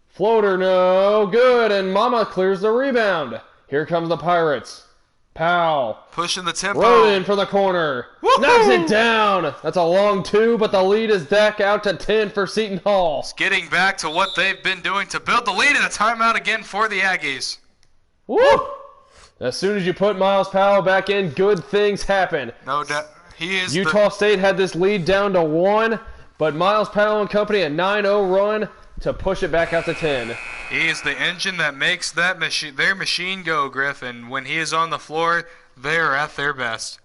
Floater, no good, and Mama clears the rebound. Here comes the Pirates. Powell. Pushing the tempo. Roden for the corner. Woo-hoo! Knocks it down. That's a long 2, but the lead is back out to 10 for Seton Hall. It's getting back to what they've been doing to build the lead, and a timeout again for the Aggies. Woo! As soon as you put Miles Powell back in, good things happen. No doubt. Utah State had this lead down to 1, but Miles Powell and company a 9-0 run to push it back out to 10. He is the engine that makes that their machine go, Griff, and when he is on the floor, they're at their best.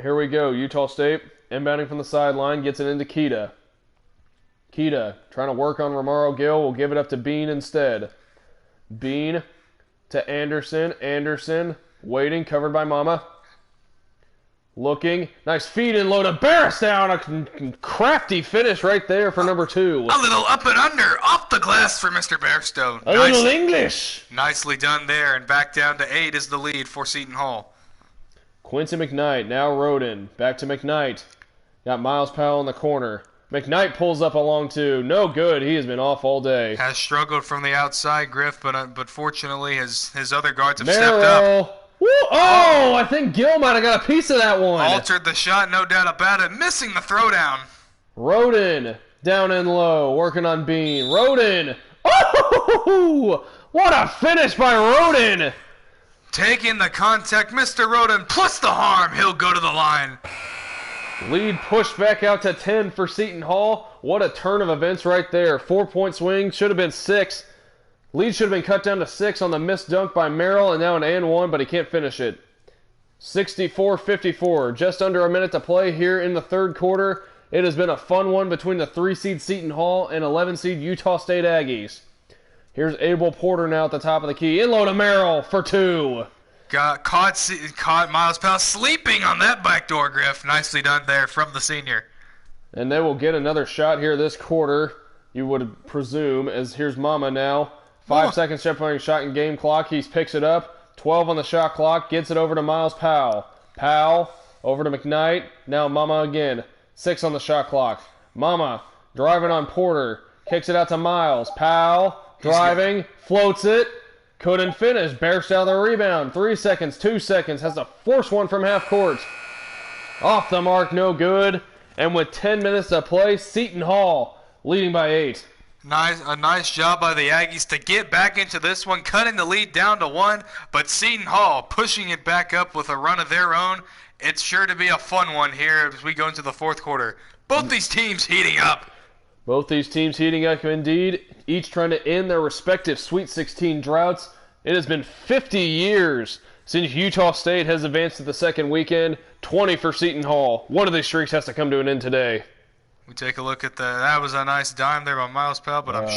Here we go. Utah State inbounding from the sideline, gets it into Keita. Keita trying to work on Romaro Gill. Will give it up to Bean instead. Bean to Anderson. Anderson waiting, covered by Mama. Looking. Nice feed and low to Barristown. A crafty finish right there for number 2. A little up and under. Off the glass for Mr. Barristown. A little English. Nicely done there. And back down to 8 is the lead for Seton Hall. Quincy McKnight. Now Roden. Back to McKnight. Got Miles Powell in the corner. McKnight pulls up a long 2. No good. He has been off all day. Has struggled from the outside, Griff, but fortunately his other guards have stepped up. Woo! Oh, I think Gill might have got a piece of that one. Altered the shot, no doubt about it. Missing the throwdown. Roden down and low, working on Bean. Roden. Oh! What a finish by Roden! Taking the contact, Mr. Roden, plus the harm. He'll go to the line. Lead pushed back out to 10 for Seton Hall. What a turn of events right there. 4-point swing, should have been 6. Lead should have been cut down to 6 on the missed dunk by Merrill, and now an and 1, but he can't finish it. 64-54, just under a minute to play here in the third quarter. It has been a fun one between the 3-seed Seton Hall and 11-seed Utah State Aggies. Here's Abel Porter now at the top of the key. In low to Merrill for 2. Caught Miles Powell sleeping on that backdoor, Griff. Nicely done there from the senior. And they will get another shot here this quarter, you would presume, as here's Mama now. 5 seconds separating shot and game clock. He picks it up. 12 on the shot clock. Gets it over to Miles Powell. Powell over to McKnight. Now Mama again. 6 on the shot clock. Mama driving on Porter. Kicks it out to Miles. Powell driving. Floats it. Couldn't finish. Bears down the rebound. 3 seconds. 2 seconds. Has to force one from half court. Off the mark. No good. And with 10 minutes to play, Seton Hall leading by 8. A nice job by the Aggies to get back into this one, cutting the lead down to 1, but Seton Hall pushing it back up with a run of their own. It's sure to be a fun one here as we go into the fourth quarter. Both these teams heating up. Both these teams heating up indeed, each trying to end their respective Sweet 16 droughts. It has been 50 years since Utah State has advanced to the second weekend, 20 for Seton Hall. One of these streaks has to come to an end today. We take a look at that was a nice dime there by Miles Powell, but I'm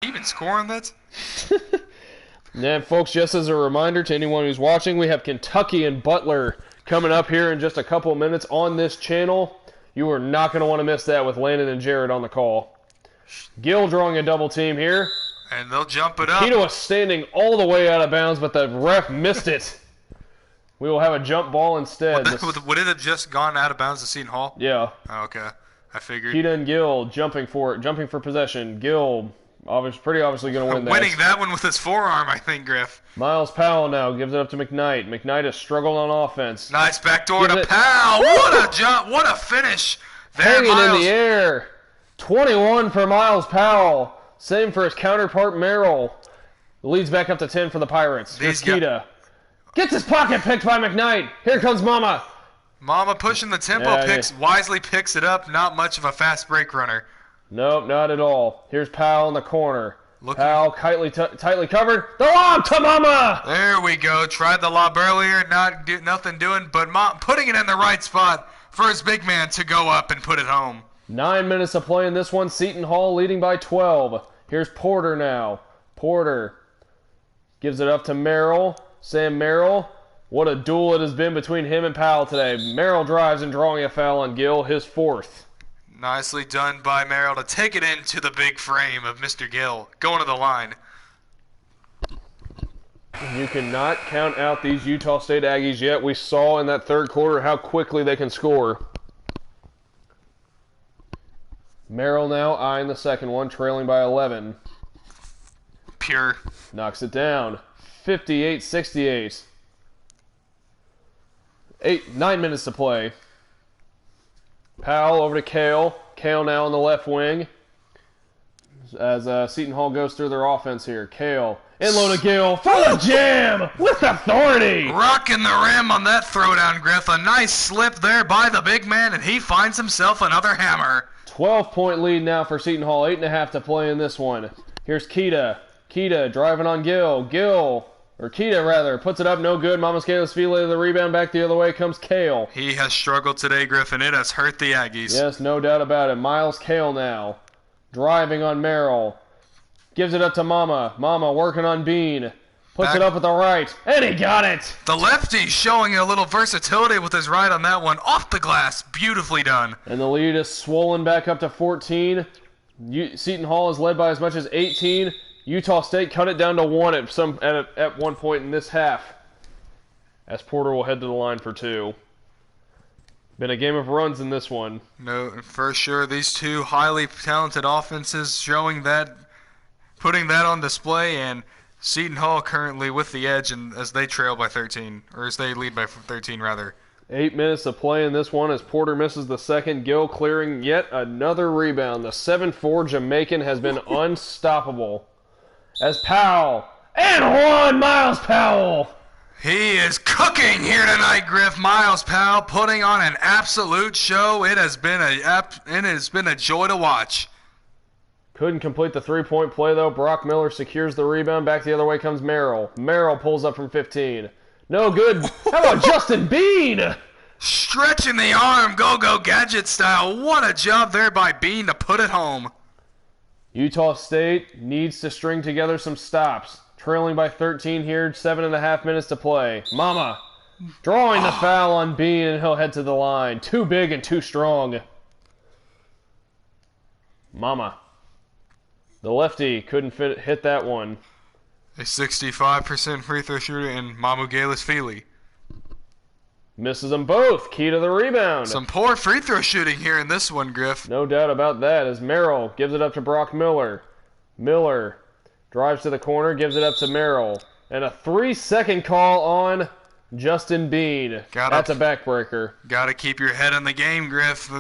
even scoring that? And folks, just as a reminder to anyone who's watching, we have Kentucky and Butler coming up here in just a couple of minutes on this channel. You are not going to want to miss that with Landon and Jared on the call. Gill drawing a double team here. And they'll jump it up. Keto was standing all the way out of bounds, but the ref missed it. We will have a jump ball instead. Would it have just gone out of bounds to Seton Hall? Yeah. Oh, okay. I figured. Keita and Gill jumping for possession. Gill pretty obviously going to win that. Winning that one with his forearm, I think, Griff. Miles Powell now gives it up to McKnight. McKnight has struggled on offense. Nice backdoor to Powell. What a jump. What a finish. There, Hanging Miles. in the air. 21 for Miles Powell. Same for his counterpart Merrill. The lead's back up to 10 for the Pirates. Here's Keita. Gets his pocket picked by McKnight. Here comes Mama. Mama pushing the tempo, wisely picks it up. Not much of a fast break runner. Nope, not at all. Here's Powell in the corner. Powell tightly covered. The lob to Mama! There we go. Tried the lob earlier. Nothing doing, but putting it in the right spot for his big man to go up and put it home. 9 minutes of play in this one. Seton Hall leading by 12. Here's Porter now. Porter gives it up to Merrill. Sam Merrill. What a duel it has been between him and Powell today. Merrill drives and drawing a foul on Gill, his fourth. Nicely done by Merrill to take it into the big frame of Mr. Gill. Going to the line. You cannot count out these Utah State Aggies yet. We saw in that third quarter how quickly they can score. Merrill now eyeing the second one, trailing by 11. Pure. Knocks it down. 58-68. 9 minutes to play. Powell over to Kale. Kale now on the left wing. As Seton Hall goes through their offense here. Kale. In low to Gill. For the jam! With authority! Rocking the rim on that throwdown, Griff. A nice slip there by the big man, and he finds himself another hammer. 12-point lead now for Seton Hall. 8.5 to play in this one. Here's Keita. Keita driving on Gill. Keita rather, puts it up, no good. Mamascale's File the rebound, back the other way comes Kale. He has struggled today, Griffin. It has hurt the Aggies. Yes, no doubt about it. Miles Kale now, driving on Merrill. Gives it up to Mama. Mama working on Bean. Puts it up with the right, and he got it! The lefty showing a little versatility with his right on that one. Off the glass, beautifully done. And the lead is swollen back up to 14. Seton Hall is led by as much as 18. Utah State cut it down to 1 at one point in this half. As Porter will head to the line for 2. Been a game of runs in this one. No, for sure. These two highly talented offenses showing that, putting that on display, and Seton Hall currently with the edge and as they trail by 13, or as they lead by 13 rather. 8 minutes to play in this one as Porter misses the second. Gill clearing yet another rebound. The 7'4" Jamaican has been unstoppable. As Powell, and one, Miles Powell. He is cooking here tonight, Griff. Miles Powell putting on an absolute show. It has been a joy to watch. Couldn't complete the three-point play, though. Brock Miller secures the rebound. Back the other way comes Merrill. Merrill pulls up from 15. No good. How about Justin Bean? Stretching the arm, go-go gadget style. What a job there by Bean to put it home. Utah State needs to string together some stops. Trailing by 13 here, 7.5 minutes to play. Mama drawing the foul on Bean, and he'll head to the line. Too big and too strong. Mama. The lefty couldn't hit that one. A 65% free throw shooter in Mamu Gales-Feely. Misses them both. Key to the rebound. Some poor free throw shooting here in this one, Griff. No doubt about that, as Merrill gives it up to Brock Miller. Miller drives to the corner, gives it up to Merrill. And a 3-second call on Justin Bean. That's a backbreaker. Got to keep your head in the game, Griff.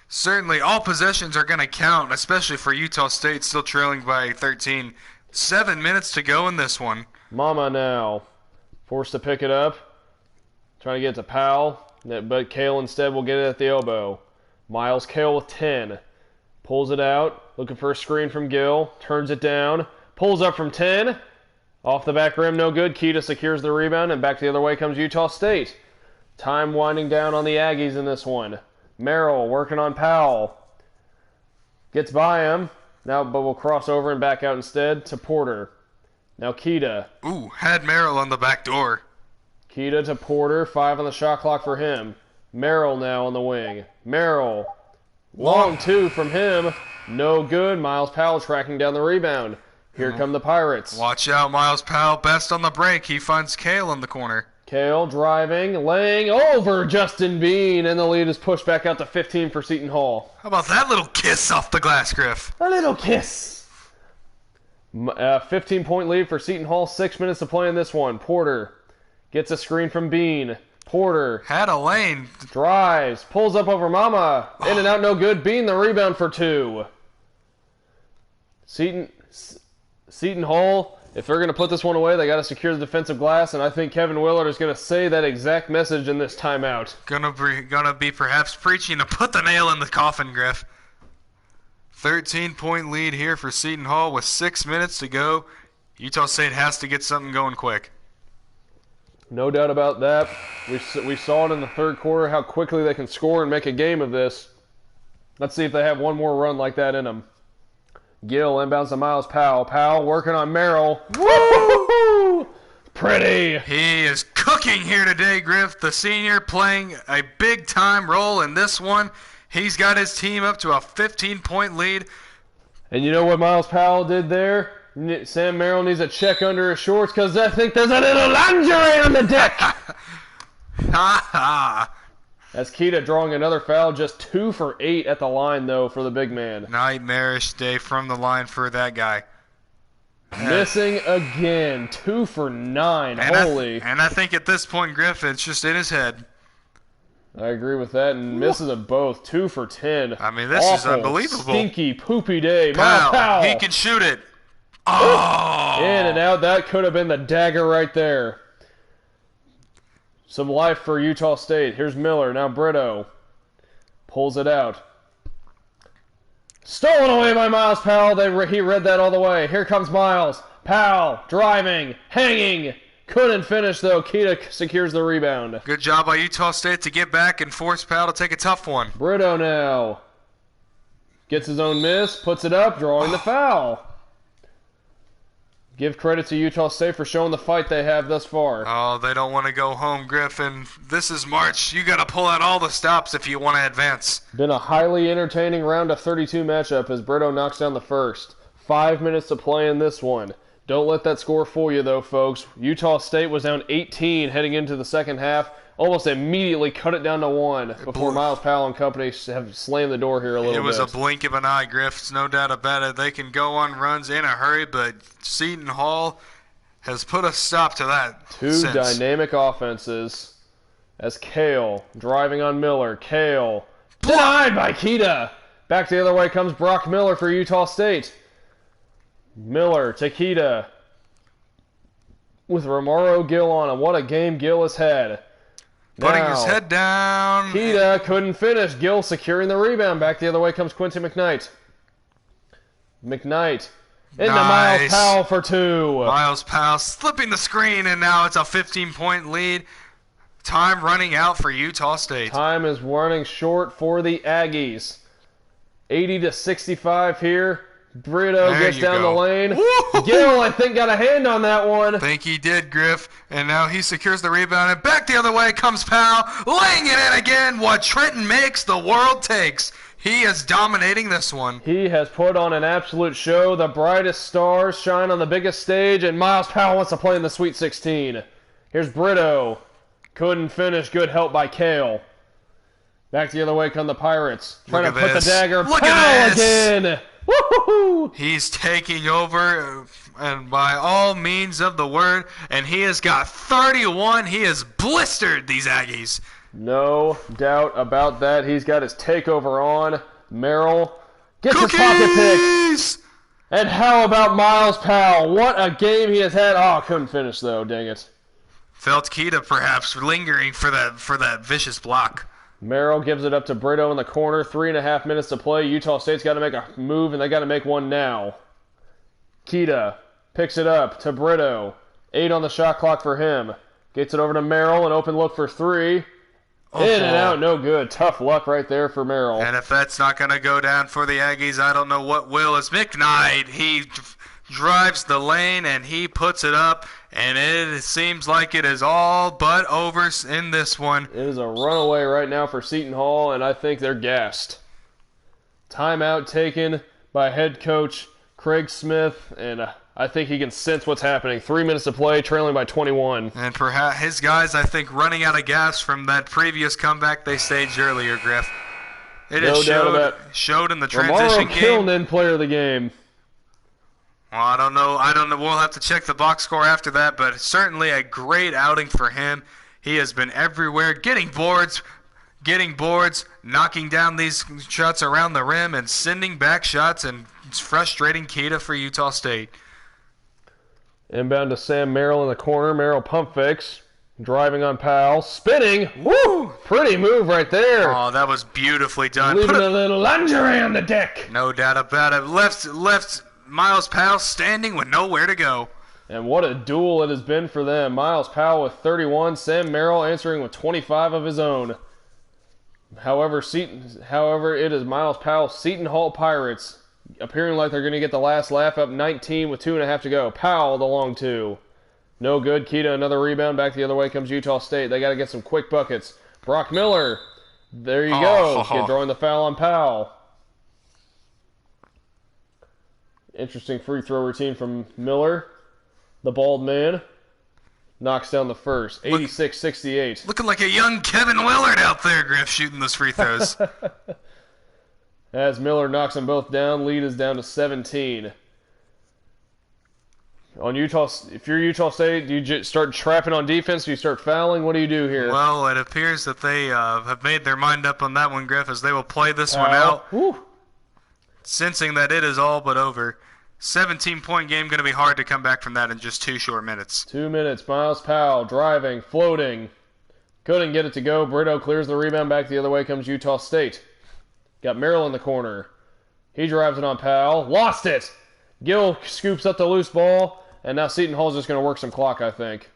Certainly, all possessions are going to count, especially for Utah State still trailing by 13. 7 minutes to go in this one. Mama now forced to pick it up. Trying to get to Powell, but Kale instead will get it at the elbow. Miles Kale with 10. Pulls it out, looking for a screen from Gill. Turns it down. Pulls up from 10. Off the back rim, no good. Keita secures the rebound, and back the other way comes Utah State. Time winding down on the Aggies in this one. Merrill working on Powell. Gets by him, now but will cross over and back out instead to Porter. Now Keita. Ooh, had Merrill on the back door. Keita to Porter. 5 on the shot clock for him. Merrill now on the wing. Merrill. Long 2 from him. No good. Miles Powell tracking down the rebound. Here come the Pirates. Watch out, Miles Powell. Best on the break. He finds Kale in the corner. Kale driving, laying over Justin Bean, and the lead is pushed back out to 15 for Seton Hall. How about that little kiss off the glass, Griff? A little kiss. 15-point lead for Seton Hall. 6 minutes to play in this one. Porter gets a screen from Bean. Porter had a lane. Drives, pulls up over Mama. In and out, no good. Bean the rebound for 2. Seton Hall, if they're going to put this one away, they got to secure the defensive glass, and I think Kevin Willard is going to say that exact message in this timeout. Gonna be perhaps preaching to put the nail in the coffin, Griff. 13-point lead here for Seton Hall with 6 minutes to go. Utah State has to get something going quick. No doubt about that. We saw it in the third quarter, how quickly they can score and make a game of this. Let's see if they have one more run like that in them. Gill inbounds to Miles Powell. Powell working on Merrill. Woo! Pretty. He is cooking here today, Griff. The senior playing a big-time role in this one. He's got his team up to a 15-point lead. And you know what Miles Powell did there? Sam Merrill needs a check under his shorts because I think there's a little lingerie on the deck. Ha ha. That's Keita drawing another foul, just 2 for 8 at the line, though, for the big man. Nightmarish day from the line for that guy. Missing again, 2 for 9. Holy. And I think at this point, Griff, it's just in his head. I agree with that, and misses them both. 2 for 10. I mean, this is unbelievable. Stinky, poopy day. Miles Powell. He can shoot it. Oh! In and out. That could have been the dagger right there. Some life for Utah State. Here's Miller. Now Brito pulls it out. Stolen away by Miles Powell. He read that all the way. Here comes Miles. Powell driving, hanging. Couldn't finish, though. Keita secures the rebound. Good job by Utah State to get back and force Powell to take a tough one. Brito now gets his own miss, puts it up, drawing the foul. Give credit to Utah State for showing the fight they have thus far. Oh, they don't want to go home, Griffin. This is March. You got to pull out all the stops if you want to advance. Been a highly entertaining round of 32 matchup as Brito knocks down the first. 5 minutes to play in this one. Don't let that score fool you, though, folks. Utah State was down 18 heading into the second half. Almost immediately cut it down to 1 before Miles Powell and company have slammed the door here a little bit. It was a blink of an eye, Griff. No doubt about it. They can go on runs in a hurry, but Seton Hall has put a stop to that. Two dynamic offenses as Kale driving on Miller. Kale denied by Keita. Back the other way comes Brock Miller for Utah State. Miller to Keita with Romaro Gill on him. What a game Gill has had. Putting his head down. Keita couldn't finish. Gill securing the rebound. Back the other way comes Quincy McKnight. McKnight into Miles Powell for 2. Miles Powell slipping the screen, and now it's a 15-point lead. Time running out for Utah State. Time is running short for the Aggies. 80-65 here. Brito gets down the lane. Gill, I think, got a hand on that one. I think he did, Griff. And now he secures the rebound. And back the other way comes Powell, laying it in again. What Trenton makes, the world takes. He is dominating this one. He has put on an absolute show. The brightest stars shine on the biggest stage, and Miles Powell wants to play in the Sweet 16. Here's Brito. Couldn't finish. Good help by Kale. Back the other way come the Pirates. Trying to put the dagger. Powell again. Woo-hoo-hoo. He's taking over, and by all means of the word, and he has got 31. He has blistered these Aggies. No doubt about that. He's got his takeover on. Merrill gets his pocket pick. And how about Miles Powell? What a game he has had. Oh, couldn't finish, though. Dang it. Felt Keita perhaps lingering for that vicious block. Merrill gives it up to Brito in the corner. 3.5 minutes to play. Utah State's got to make a move, and they got to make one now. Keita picks it up to Brito. 8 on the shot clock for him. Gets it over to Merrill. An open look for 3. In and out, no good. Tough luck right there for Merrill. And if that's not going to go down for the Aggies, I don't know what will. It's McKnight. He drives the lane, and he puts it up, and it seems like it is all but over in this one. It is a runaway right now for Seton Hall, and I think they're gassed. Timeout taken by head coach Craig Smith, and I think he can sense what's happening. 3 minutes to play, trailing by 21. And perhaps his guys, I think, running out of gas from that previous comeback they staged earlier, Griff. It No doubt about it. Showed in the transition Romaro game. Kilnen, player of the game. Well, I don't know. We'll have to check the box score after that, but certainly a great outing for him. He has been everywhere, getting boards, knocking down these shots around the rim, and sending back shots, and it's frustrating Kita for Utah State. Inbound to Sam Merrill in the corner. Merrill pump fakes. Driving on Powell. Spinning. Woo! Pretty move right there. Oh, that was beautifully done. Leaving a little lingerie on the deck. No doubt about it. Left Miles Powell standing with nowhere to go. And what a duel it has been for them. Miles Powell with 31. Sam Merrill answering with 25 of his own. However, it is Miles Powell, Seton Hall Pirates, appearing like they're going to get the last laugh, up 19 with 2.5 to go. Powell, the long two. No good. Kita, another rebound. Back the other way comes Utah State. They got to get some quick buckets. Brock Miller. There you go. Drawing the foul on Powell. Interesting free throw routine from Miller. The bald man. Knocks down the first. 86-68. Looking like a young Kevin Willard out there, Griff, shooting those free throws. As Miller knocks them both down, lead is down to 17. On Utah, if you're Utah State, do you just start trapping on defense? Do you start fouling? What do you do here? Well, it appears that they have made their mind up on that one, Griff, as they will play this one out, sensing that it is all but over. 17-point game, going to be hard to come back from that in just 2 short minutes. 2 minutes. Miles Powell driving, floating. Couldn't get it to go. Brito clears the rebound. Back the other way comes Utah State. Got Merrill in the corner. He drives it on Powell. Lost it. Gill scoops up the loose ball. And now Seton Hall's just going to work some clock, I think.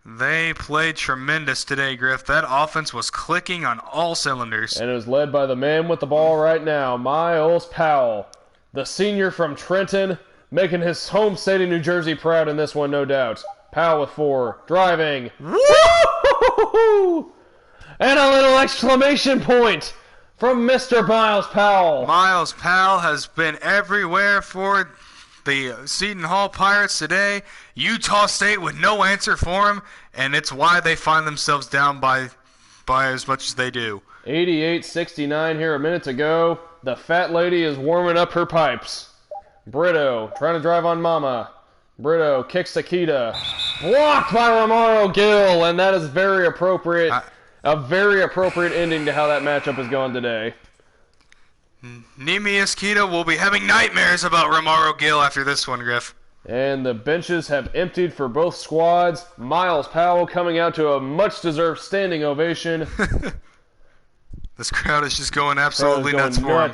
They played tremendous today, Griff. That offense was clicking on all cylinders. And it was led by the man with the ball right now, Miles Powell. The senior from Trenton, making his home state of New Jersey proud in this one, no doubt. Powell with 4. Driving. Woo! And a little exclamation point from Mr. Miles Powell. Miles Powell has been everywhere for the Seton Hall Pirates today. Utah State with no answer for him, and it's why they find themselves down by as much as they do. 88-69 here a minute to go. The fat lady is warming up her pipes. Brito trying to drive on Mama. Brito kicks to Kita. Blocked by Romaro Gill, and that is very appropriate. A very appropriate ending to how that matchup has gone today. Neemias Kita will be having nightmares about Romaro Gill after this one, Griff. And the benches have emptied for both squads. Miles Powell coming out to a much-deserved standing ovation. This crowd is just going absolutely nuts for him.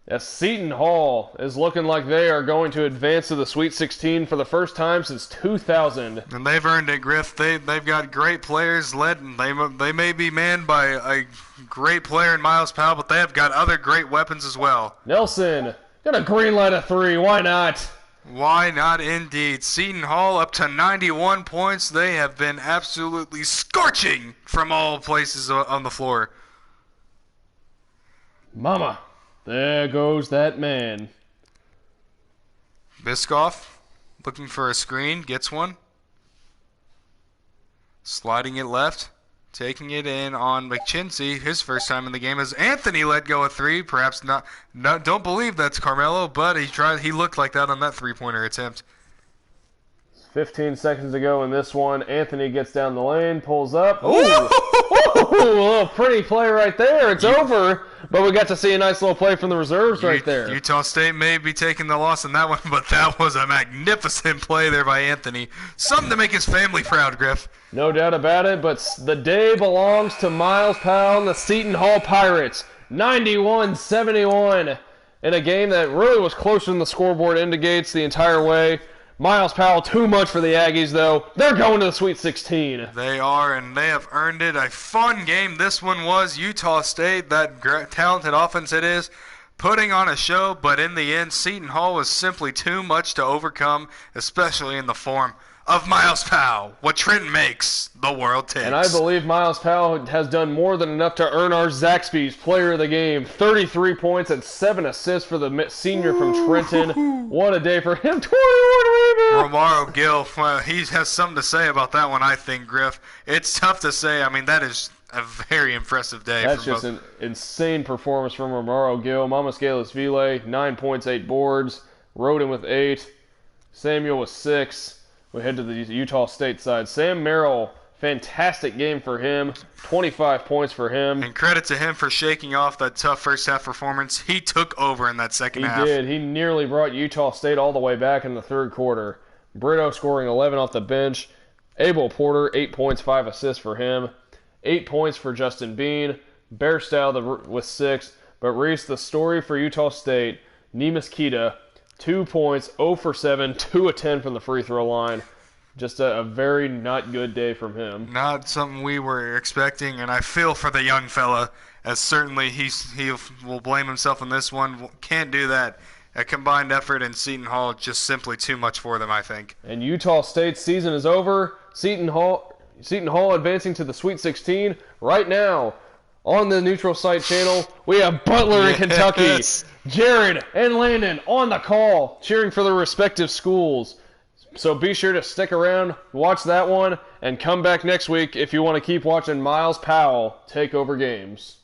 As Seton Hall is looking like they are going to advance to the Sweet 16 for the first time since 2000. And they've earned it, Griff. They've got great players led. They may be manned by a great player in Miles Powell, but they have got other great weapons as well. Nelson, got a green light of 3. Why not? Why not indeed? Seton Hall up to 91 points. They have been absolutely scorching from all places on the floor. Mama. There goes that man. Biscoff looking for a screen, gets one. Sliding it left, taking it in on McChinsey. His first time in the game as Anthony let go of 3. Perhaps not. No, don't believe that's Carmelo, but he looked like that on that 3-pointer attempt. 15 seconds to go in this one. Anthony gets down the lane, pulls up. Ooh! A little pretty play right there. It's over, but we got to see a nice little play from the reserves right there. Utah State may be taking the loss in that one, but that was a magnificent play there by Anthony. Something to make his family proud, Griff. No doubt about it, but the day belongs to Miles Powell and the Seton Hall Pirates. 91-71 in a game that really was closer than the scoreboard indicates the entire way. Miles Powell, too much for the Aggies, though. They're going to the Sweet 16. They are, and they have earned it. A fun game this one was. Utah State, that talented offense it is, putting on a show, but in the end, Seton Hall was simply too much to overcome, especially in the form of Miles Powell. What Trenton makes, the world takes. And I believe Miles Powell has done more than enough to earn our Zaxby's Player of the Game. 33 points and 7 assists for the senior from Trenton. What a day for him. 21 rebounds. Romaro Gill, he has something to say about that one, I think, Griff. It's tough to say. I mean, that is a very impressive day. That's just an insane performance from Romaro Gill. Mamas Galis Ville, 9 points, 8 boards. Roden with 8. Samuel with 6. We head to the Utah State side. Sam Merrill, fantastic game for him. 25 points for him. And credit to him for shaking off that tough first half performance. He took over in that second half. He did. He nearly brought Utah State all the way back in the third quarter. Brito scoring 11 off the bench. Abel Porter, 8 points, 5 assists for him. 8 points for Justin Bean. Bairstow with 6. But Reese, the story for Utah State, Nemus Kita, 2 points, 0 for 7, 2 of 10 from the free throw line. Just a very not good day from him. Not something we were expecting, and I feel for the young fella, as certainly he will blame himself on this one. Can't do that. A combined effort in Seton Hall, just simply too much for them, I think. And Utah State's season is over. Seton Hall advancing to the Sweet 16 right now. On the Neutral Site channel, we have Butler in Kentucky. Jared and Landon on the call, cheering for their respective schools. So be sure to stick around, watch that one, and come back next week if you want to keep watching Miles Powell take over games.